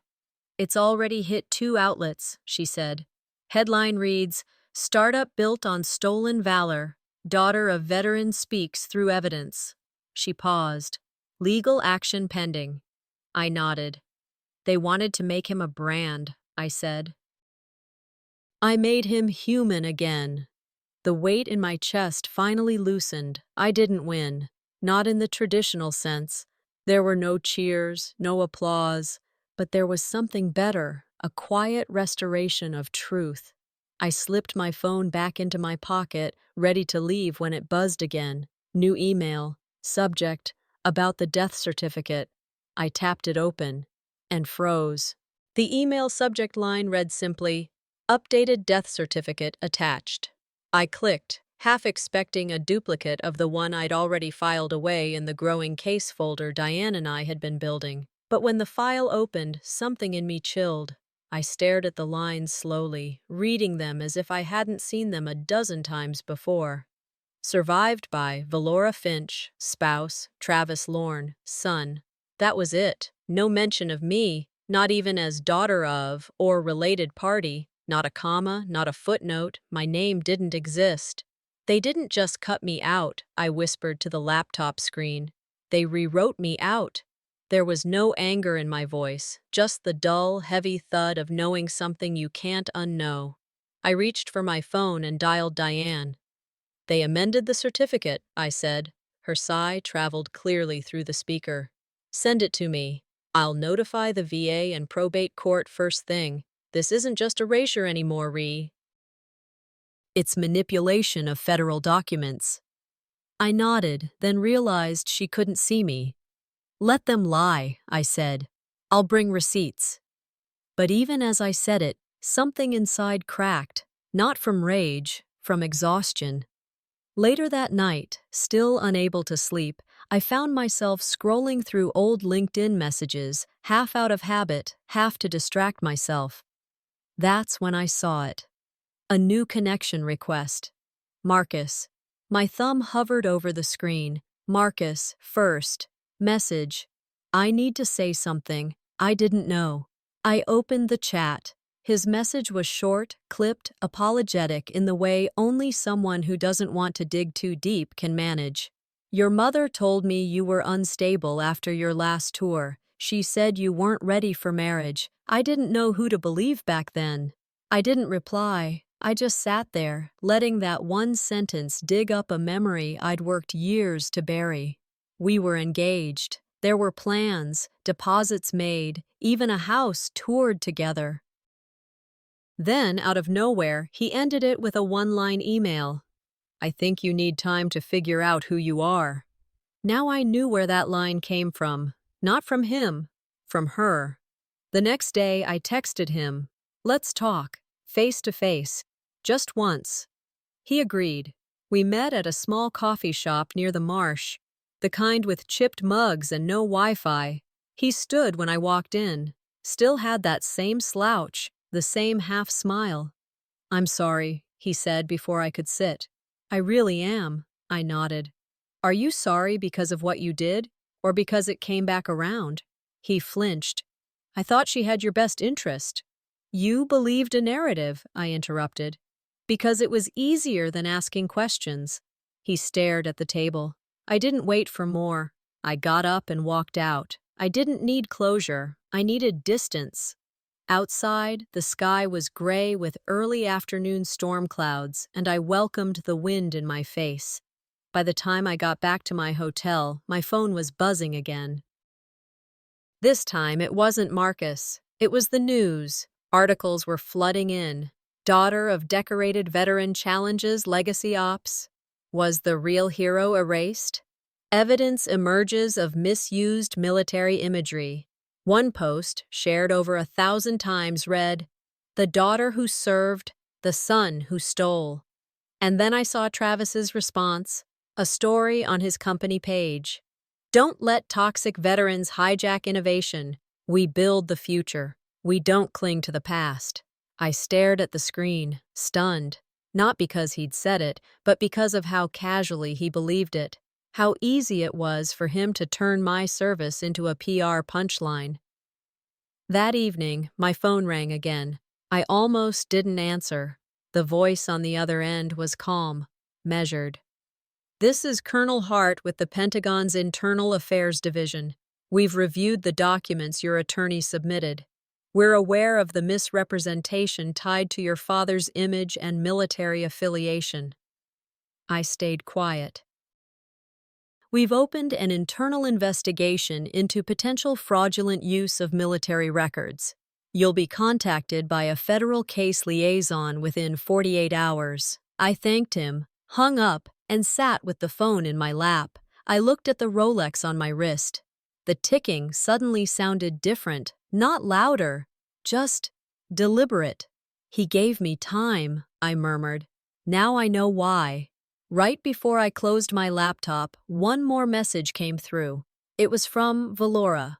A: "It's already hit 2 outlets," she said. Headline reads, "Startup built on stolen valor. Daughter of veteran speaks through evidence." She paused. "Legal action pending." I nodded. "They wanted to make him a brand," I said. "I made him human again." The weight in my chest finally loosened. I didn't win. Not in the traditional sense. There were no cheers, no applause, but there was something better, a quiet restoration of truth. I slipped my phone back into my pocket, ready to leave when it buzzed again. New email. Subject, about the death certificate. I tapped it open and froze. The email subject line read simply, "Updated death certificate attached." I clicked, half expecting a duplicate of the one I'd already filed away in the growing case folder Diane and I had been building. But when the file opened, something in me chilled. I stared at the lines slowly, reading them as if I hadn't seen them a dozen times before. Survived by Valora Finch, spouse, Travis Lorne, son. That was it. No mention of me, not even as daughter of or related party. Not a comma, not a footnote. My name didn't exist. "They didn't just cut me out," I whispered to the laptop screen. "They rewrote me out." There was no anger in my voice, just the dull, heavy thud of knowing something you can't unknow. I reached for my phone and dialed Diane. "They amended the certificate," I said. Her sigh traveled clearly through the speaker. "Send it to me. I'll notify the VA and probate court first thing. This isn't just erasure anymore, Ree. It's manipulation of federal documents." I nodded, then realized she couldn't see me. "Let them lie," I said. "I'll bring receipts." But even as I said it, something inside cracked, not from rage, from exhaustion. Later that night, still unable to sleep, I found myself scrolling through old LinkedIn messages, half out of habit, half to distract myself. That's when I saw it. A new connection request. Marcus. My thumb hovered over the screen. Marcus, first. Message. "I need to say something. I didn't know." I opened the chat. His message was short, clipped, apologetic in the way only someone who doesn't want to dig too deep can manage. "Your mother told me you were unstable after your last tour. She said you weren't ready for marriage. I didn't know who to believe back then." I didn't reply. I just sat there, letting that one sentence dig up a memory I'd worked years to bury. We were engaged. There were plans, deposits made, even a house toured together. Then, out of nowhere, he ended it with a one-line email. "I think you need time to figure out who you are." Now I knew where that line came from. Not from him, from her. The next day, I texted him, "Let's talk, face to face, just once." He agreed. We met at a small coffee shop near the marsh, the kind with chipped mugs and no Wi-Fi. He stood when I walked in, still had that same slouch, the same half smile. "I'm sorry," he said before I could sit. "I really am," I nodded. "Are you sorry because of what you did, or because it came back around?" He flinched. "I thought she had your best interest." "You believed a narrative," I interrupted. "Because it was easier than asking questions." He stared at the table. I didn't wait for more. I got up and walked out. I didn't need closure. I needed distance. Outside, the sky was gray with early afternoon storm clouds, and I welcomed the wind in my face. By the time I got back to my hotel, my phone was buzzing again. This time, it wasn't Marcus. It was the news. Articles were flooding in. Daughter of decorated veteran challenges legacy ops. Was the real hero erased? Evidence emerges of misused military imagery. One post, shared over 1,000 times, read, "The daughter who served, the son who stole." And then I saw Travis's response, a story on his company page. "Don't let toxic veterans hijack innovation. We build the future. We don't cling to the past." I stared at the screen, stunned. Not because he'd said it, but because of how casually he believed it. How easy it was for him to turn my service into a PR punchline. That evening, my phone rang again. I almost didn't answer. The voice on the other end was calm, measured. "This is Colonel Hart with the Pentagon's Internal Affairs Division. We've reviewed the documents your attorney submitted. We're aware of the misrepresentation tied to your father's image and military affiliation." I stayed quiet. "We've opened an internal investigation into potential fraudulent use of military records. You'll be contacted by a federal case liaison within 48 hours. I thanked him, hung up, and sat with the phone in my lap. I looked at the Rolex on my wrist. The ticking suddenly sounded different, not louder, just deliberate. "He gave me time," I murmured. "Now I know why." Right before I closed my laptop, one more message came through. It was from Valora.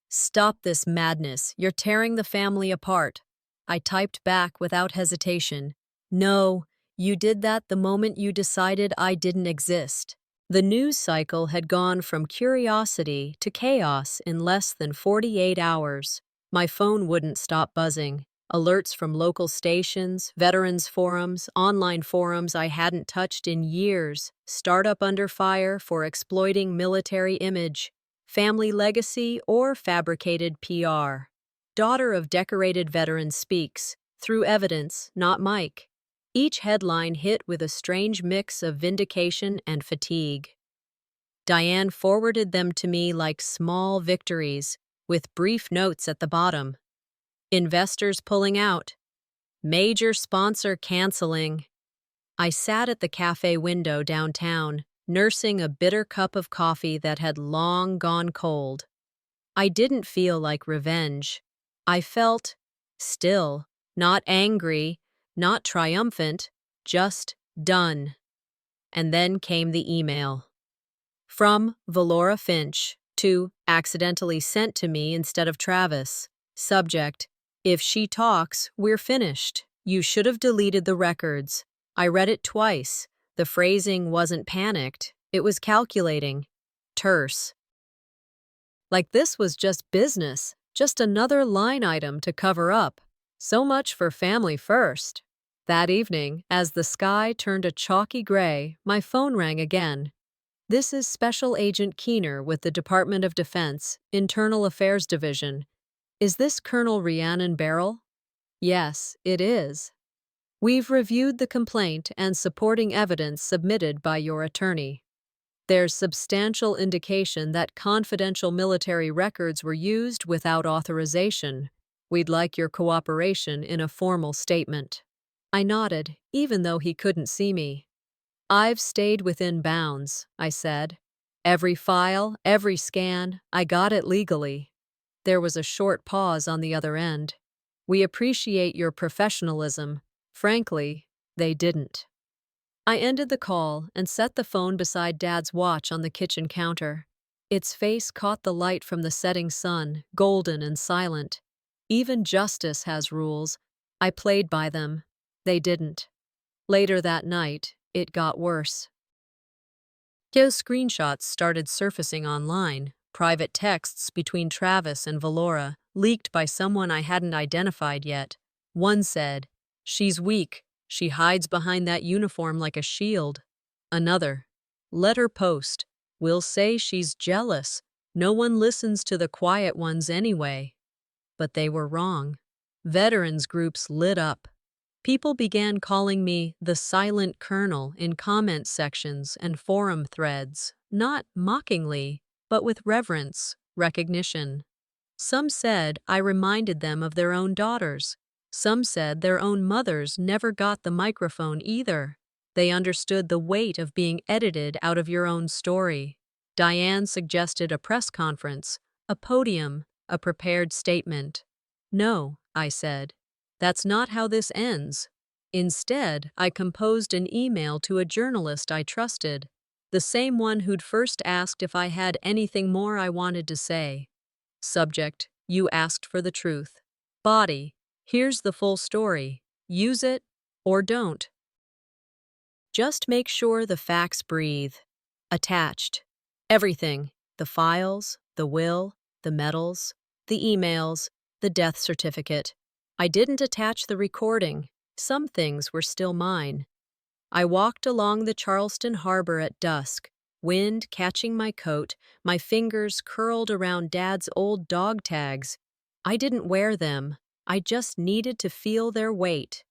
A: "Stop this madness. You're tearing the family apart." I typed back without hesitation. "No, you did that the moment you decided I didn't exist." The news cycle had gone from curiosity to chaos in less than 48 hours. My phone wouldn't stop buzzing. Alerts from local stations, veterans forums, online forums I hadn't touched in years, startup under fire for exploiting military image, family legacy or fabricated PR. Daughter of decorated veteran speaks, through evidence, not Mike. Each headline hit with a strange mix of vindication and fatigue. Diane forwarded them to me like small victories, with brief notes at the bottom. Investors pulling out. Major sponsor canceling. I sat at the cafe window downtown, nursing a bitter cup of coffee that had long gone cold. I didn't feel like revenge. I felt still, not angry, not triumphant, just done. And then came the email. From Valora Finch to accidentally sent to me instead of Travis. Subject: "If she talks, we're finished. You should have deleted the records." I read it twice. The phrasing wasn't panicked. It was calculating. Terse. Like this was just business, just another line item to cover up. So much for family first. That evening, as the sky turned a chalky gray, my phone rang again. "This is Special Agent Keener with the Department of Defense, Internal Affairs Division. Is this Colonel Rhiannon Beryl?" "Yes, it is. We've reviewed the complaint and supporting evidence submitted by your attorney. There's substantial indication that confidential military records were used without authorization. We'd like your cooperation in a formal statement." I nodded, even though he couldn't see me. "I've stayed within bounds," I said. "Every file, every scan, I got it legally." There was a short pause on the other end. "We appreciate your professionalism." Frankly, they didn't. I ended the call and set the phone beside Dad's watch on the kitchen counter. Its face caught the light from the setting sun, golden and silent. Even justice has rules. I played by them. They didn't. Later that night, it got worse. Those screenshots started surfacing online, private texts between Travis and Valora, leaked by someone I hadn't identified yet. One said, "She's weak. She hides behind that uniform like a shield." Another, "Let her post. We'll say she's jealous. No one listens to the quiet ones anyway." But they were wrong. Veterans groups lit up. People began calling me the Silent Colonel in comment sections and forum threads, not mockingly, but with reverence, recognition. Some said I reminded them of their own daughters. Some said their own mothers never got the microphone either. They understood the weight of being edited out of your own story. Diane suggested a press conference, a podium, a prepared statement. "No," I said. "That's not how this ends." Instead, I composed an email to a journalist I trusted, the same one who'd first asked if I had anything more I wanted to say. Subject: "You asked for the truth." Body: "Here's the full story. Use it or don't." Just make sure the facts breathe. Attached. Everything. The files, the will, the medals, the emails, the death certificate. I didn't attach the recording. Some things were still mine. I walked along the Charleston harbor at dusk, wind catching my coat, my fingers curled around Dad's old dog tags. I didn't wear them. I just needed to feel their weight.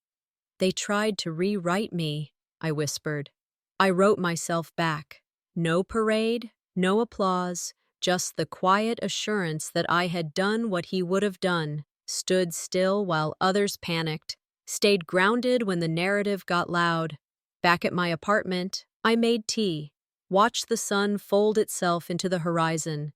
A: They tried to rewrite me, I whispered. I wrote myself back. No parade, no applause, just the quiet assurance that I had done what he would have done, stood still while others panicked, stayed grounded when the narrative got loud. Back at my apartment, I made tea, watched the sun fold itself into the horizon.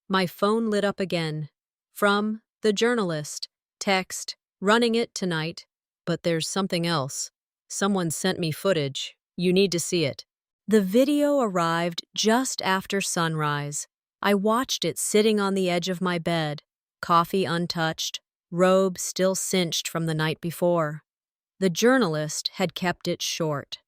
A: My phone lit up again. From the journalist. Text, running it tonight. But there's something else. Someone sent me footage. You need to see it. The video arrived just after sunrise. I watched it sitting on the edge of my bed, coffee untouched, robe still cinched from the night before. The journalist had kept it short.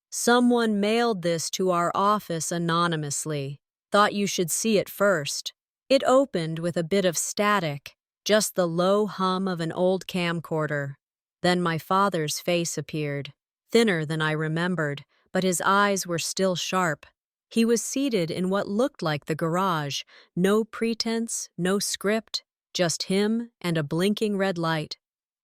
A: Someone mailed this to our office anonymously. Thought you should see it first. It opened with a bit of static, just the low hum of an old camcorder. Then my father's face appeared, thinner than I remembered, but his eyes were still sharp. He was seated in what looked like the garage, no pretense, no script, just him and a blinking red light.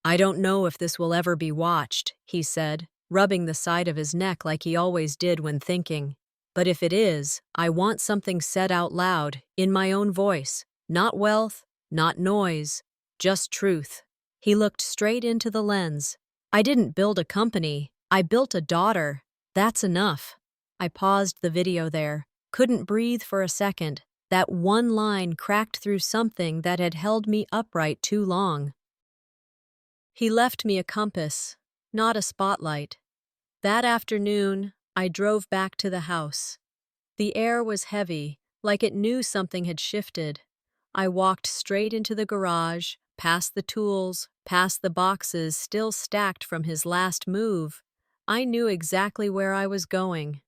A: I don't know if this will ever be watched, he said, rubbing the side of his neck like he always did when thinking. But if it is, I want something said out loud, in my own voice. Not wealth, not noise, just truth. He looked straight into the lens. I didn't build a company. I built a daughter. That's enough. I paused the video there, couldn't breathe for a second. That one line cracked through something that had held me upright too long. He left me a compass, not a spotlight. That afternoon, I drove back to the house. The air was heavy, like it knew something had shifted. I walked straight into the garage, past the tools, past the boxes still stacked from his last move. I knew exactly where I was going.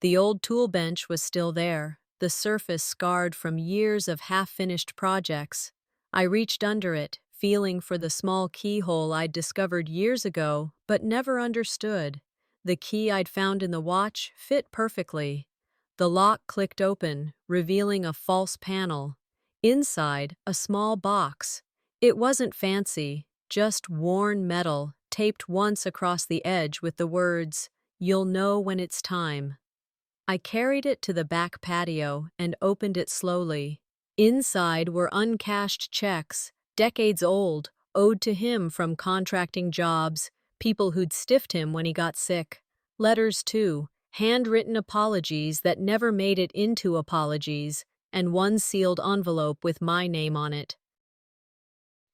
A: The old tool bench was still there, the surface scarred from years of half-finished projects. I reached under it, feeling for the small keyhole I'd discovered years ago, but never understood. The key I'd found in the watch fit perfectly. The lock clicked open, revealing a false panel. Inside, a small box. It wasn't fancy, just worn metal, taped once across the edge with the words, "You'll know when it's time." I carried it to the back patio and opened it slowly. Inside were uncashed checks, decades old, owed to him from contracting jobs, people who'd stiffed him when he got sick. Letters, too, handwritten apologies that never made it into apologies, and one sealed envelope with my name on it.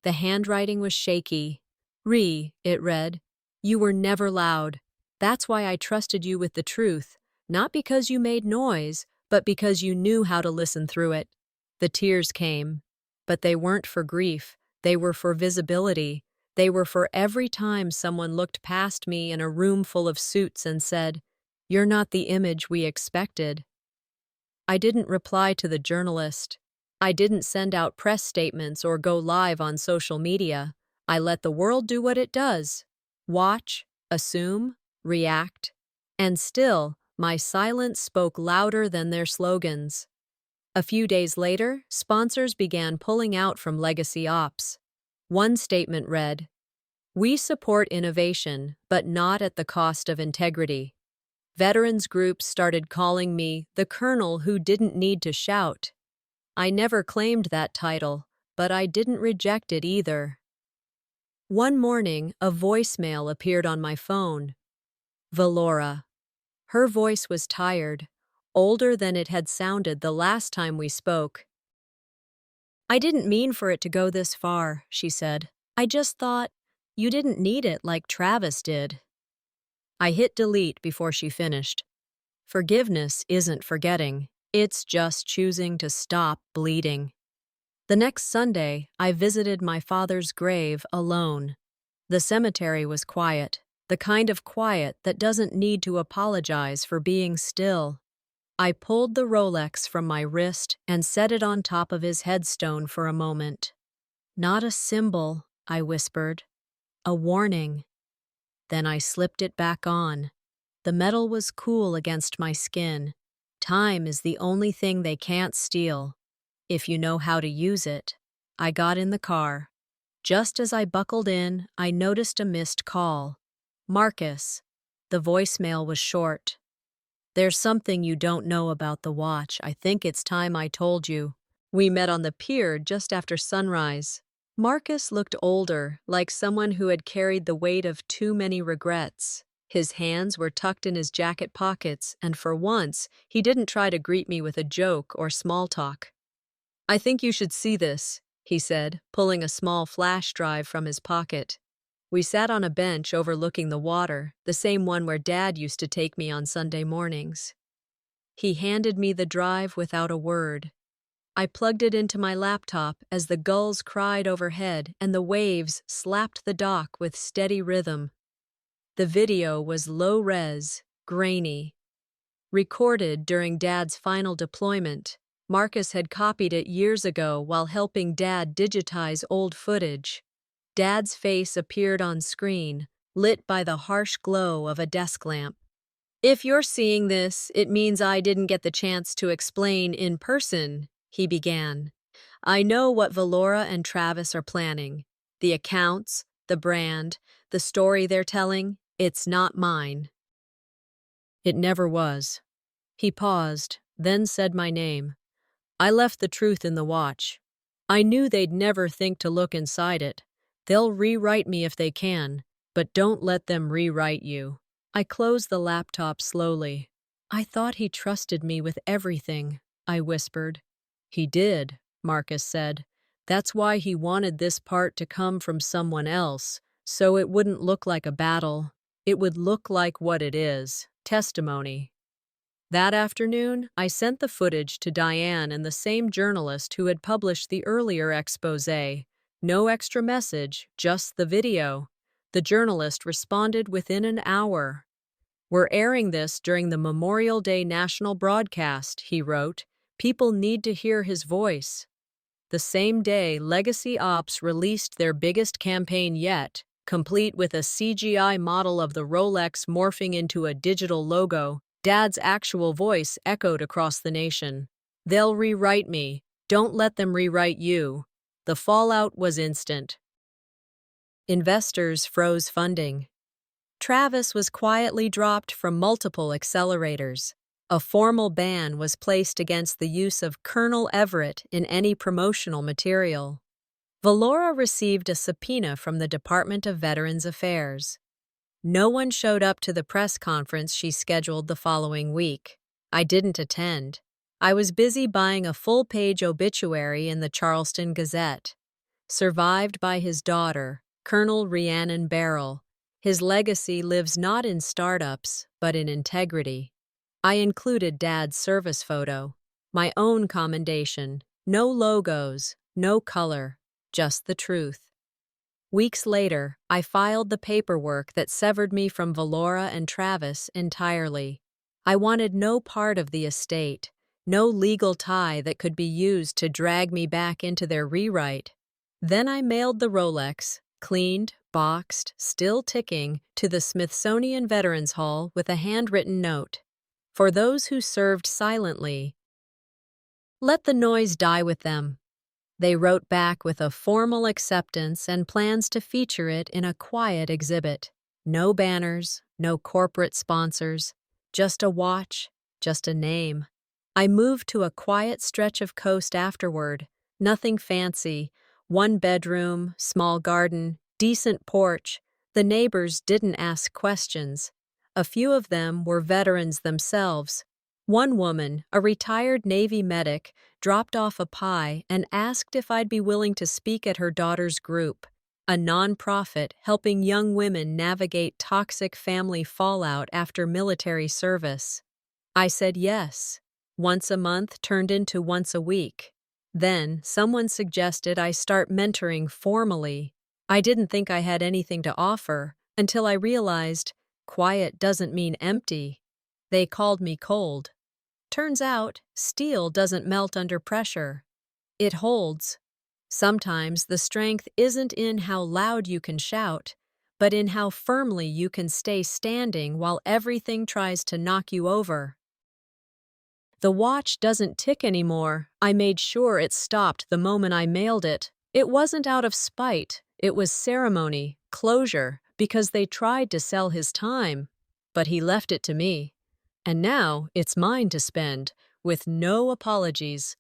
A: The handwriting was shaky. It read, "You were never loud. That's why I trusted you with the truth, not because you made noise, but because you knew how to listen through it." The tears came, but they weren't for grief. They were for visibility. They were for every time someone looked past me in a room full of suits and said, "You're not the image we expected." I didn't reply to the journalist. I didn't send out press statements or go live on social media. I let the world do what it does. Watch, assume, react. And still, my silence spoke louder than their slogans. A few days later, sponsors began pulling out from legacy ops. One statement read, "We support innovation, but not at the cost of integrity." Veterans groups started calling me the colonel who didn't need to shout. I never claimed that title, but I didn't reject it either. One morning, a voicemail appeared on my phone. Valora. Her voice was tired, older than it had sounded the last time we spoke. "I didn't mean for it to go this far," she said. "I just thought you didn't need it like Travis did." I hit delete before she finished. Forgiveness isn't forgetting. It's just choosing to stop bleeding. The next Sunday, I visited my father's grave alone. The cemetery was quiet. the kind of quiet that doesn't need to apologize for being still. I pulled the Rolex from my wrist and set it on top of his headstone for a moment. "Not a symbol," I whispered. "A warning." Then I slipped it back on. The metal was cool against my skin. Time is the only thing they can't steal, if you know how to use it. I got in the car. Just as I buckled in, I noticed a missed call. "Marcus." The voicemail was short. "There's something you don't know about the watch. I think it's time I told you. We met on the pier just after sunrise." Marcus looked older, like someone who had carried the weight of too many regrets. His hands were tucked in his jacket pockets, and for once, he didn't try to greet me with a joke or small talk. "I think you should see this," he said, pulling a small flash drive from his pocket. We sat on a bench overlooking the water, the same one where Dad used to take me on Sunday mornings. He handed me the drive without a word. I plugged it into my laptop as the gulls cried overhead and the waves slapped the dock with steady rhythm. The video was low-res, grainy. Recorded during Dad's final deployment, Marcus had copied it years ago while helping Dad digitize old footage. Dad's face appeared on screen, lit by the harsh glow of a desk lamp. "If you're seeing this, it means I didn't get the chance to explain in person," he began. "I know what Valora and Travis are planning. The accounts, the brand, the story they're telling, it's not mine." It never was. He paused, then said my name. "I left the truth in the watch. I knew they'd never think to look inside it. They'll rewrite me if they can, but don't let them rewrite you." I closed the laptop slowly. "I thought he trusted me with everything," I whispered. "He did," Marcus said. "That's why he wanted this part to come from someone else, so it wouldn't look like a battle. It would look like what it is, testimony." That afternoon, I sent the footage to Diane and the same journalist who had published the earlier exposé. No extra message, just the video. The journalist responded within an hour. "We're airing this during the Memorial Day national broadcast," he wrote. "People need to hear his voice." The same day, Legacy Ops released their biggest campaign yet, complete with a CGI model of the Rolex morphing into a digital logo. Dad's actual voice echoed across the nation. "They'll rewrite me. Don't let them rewrite you." The fallout was instant. Investors froze funding. Travis was quietly dropped from multiple accelerators. A formal ban was placed against the use of Colonel Everett in any promotional material. Valora received a subpoena from the Department of Veterans Affairs. No one showed up to the press conference she scheduled the following week. I didn't attend. I was busy buying a full-page obituary in the Charleston Gazette. Survived by his daughter, Colonel Rhiannon Barrell. His legacy lives not in startups, but in integrity. I included Dad's service photo, my own commendation, no logos, no color, just the truth. Weeks later, I filed the paperwork that severed me from Valora and Travis entirely. I wanted no part of the estate, no legal tie that could be used to drag me back into their rewrite. Then I mailed the Rolex, cleaned, boxed, still ticking, to the Smithsonian Veterans Hall with a handwritten note. For those who served silently, let the noise die with them. They wrote back with a formal acceptance and plans to feature it in a quiet exhibit. No banners, no corporate sponsors, just a watch, just a name. I moved to a quiet stretch of coast afterward, nothing fancy, one bedroom, small garden, decent porch. The neighbors didn't ask questions. A few of them were veterans themselves. One woman, a retired Navy medic, dropped off a pie and asked if I'd be willing to speak at her daughter's group, a nonprofit helping young women navigate toxic family fallout after military service. I said yes. Once a month turned into once a week. Then someone suggested I start mentoring formally. I didn't think I had anything to offer, Until I realized quiet doesn't mean empty. They called me cold. Turns out, steel doesn't melt under pressure. It holds. Sometimes the strength isn't in how loud you can shout, but in how firmly you can stay standing while everything tries to knock you over. The watch doesn't tick anymore. I made sure it stopped the moment I mailed it. It wasn't out of spite. It was ceremony, closure, because they tried to sell his time. But he left it to me. And now it's mine to spend, with no apologies.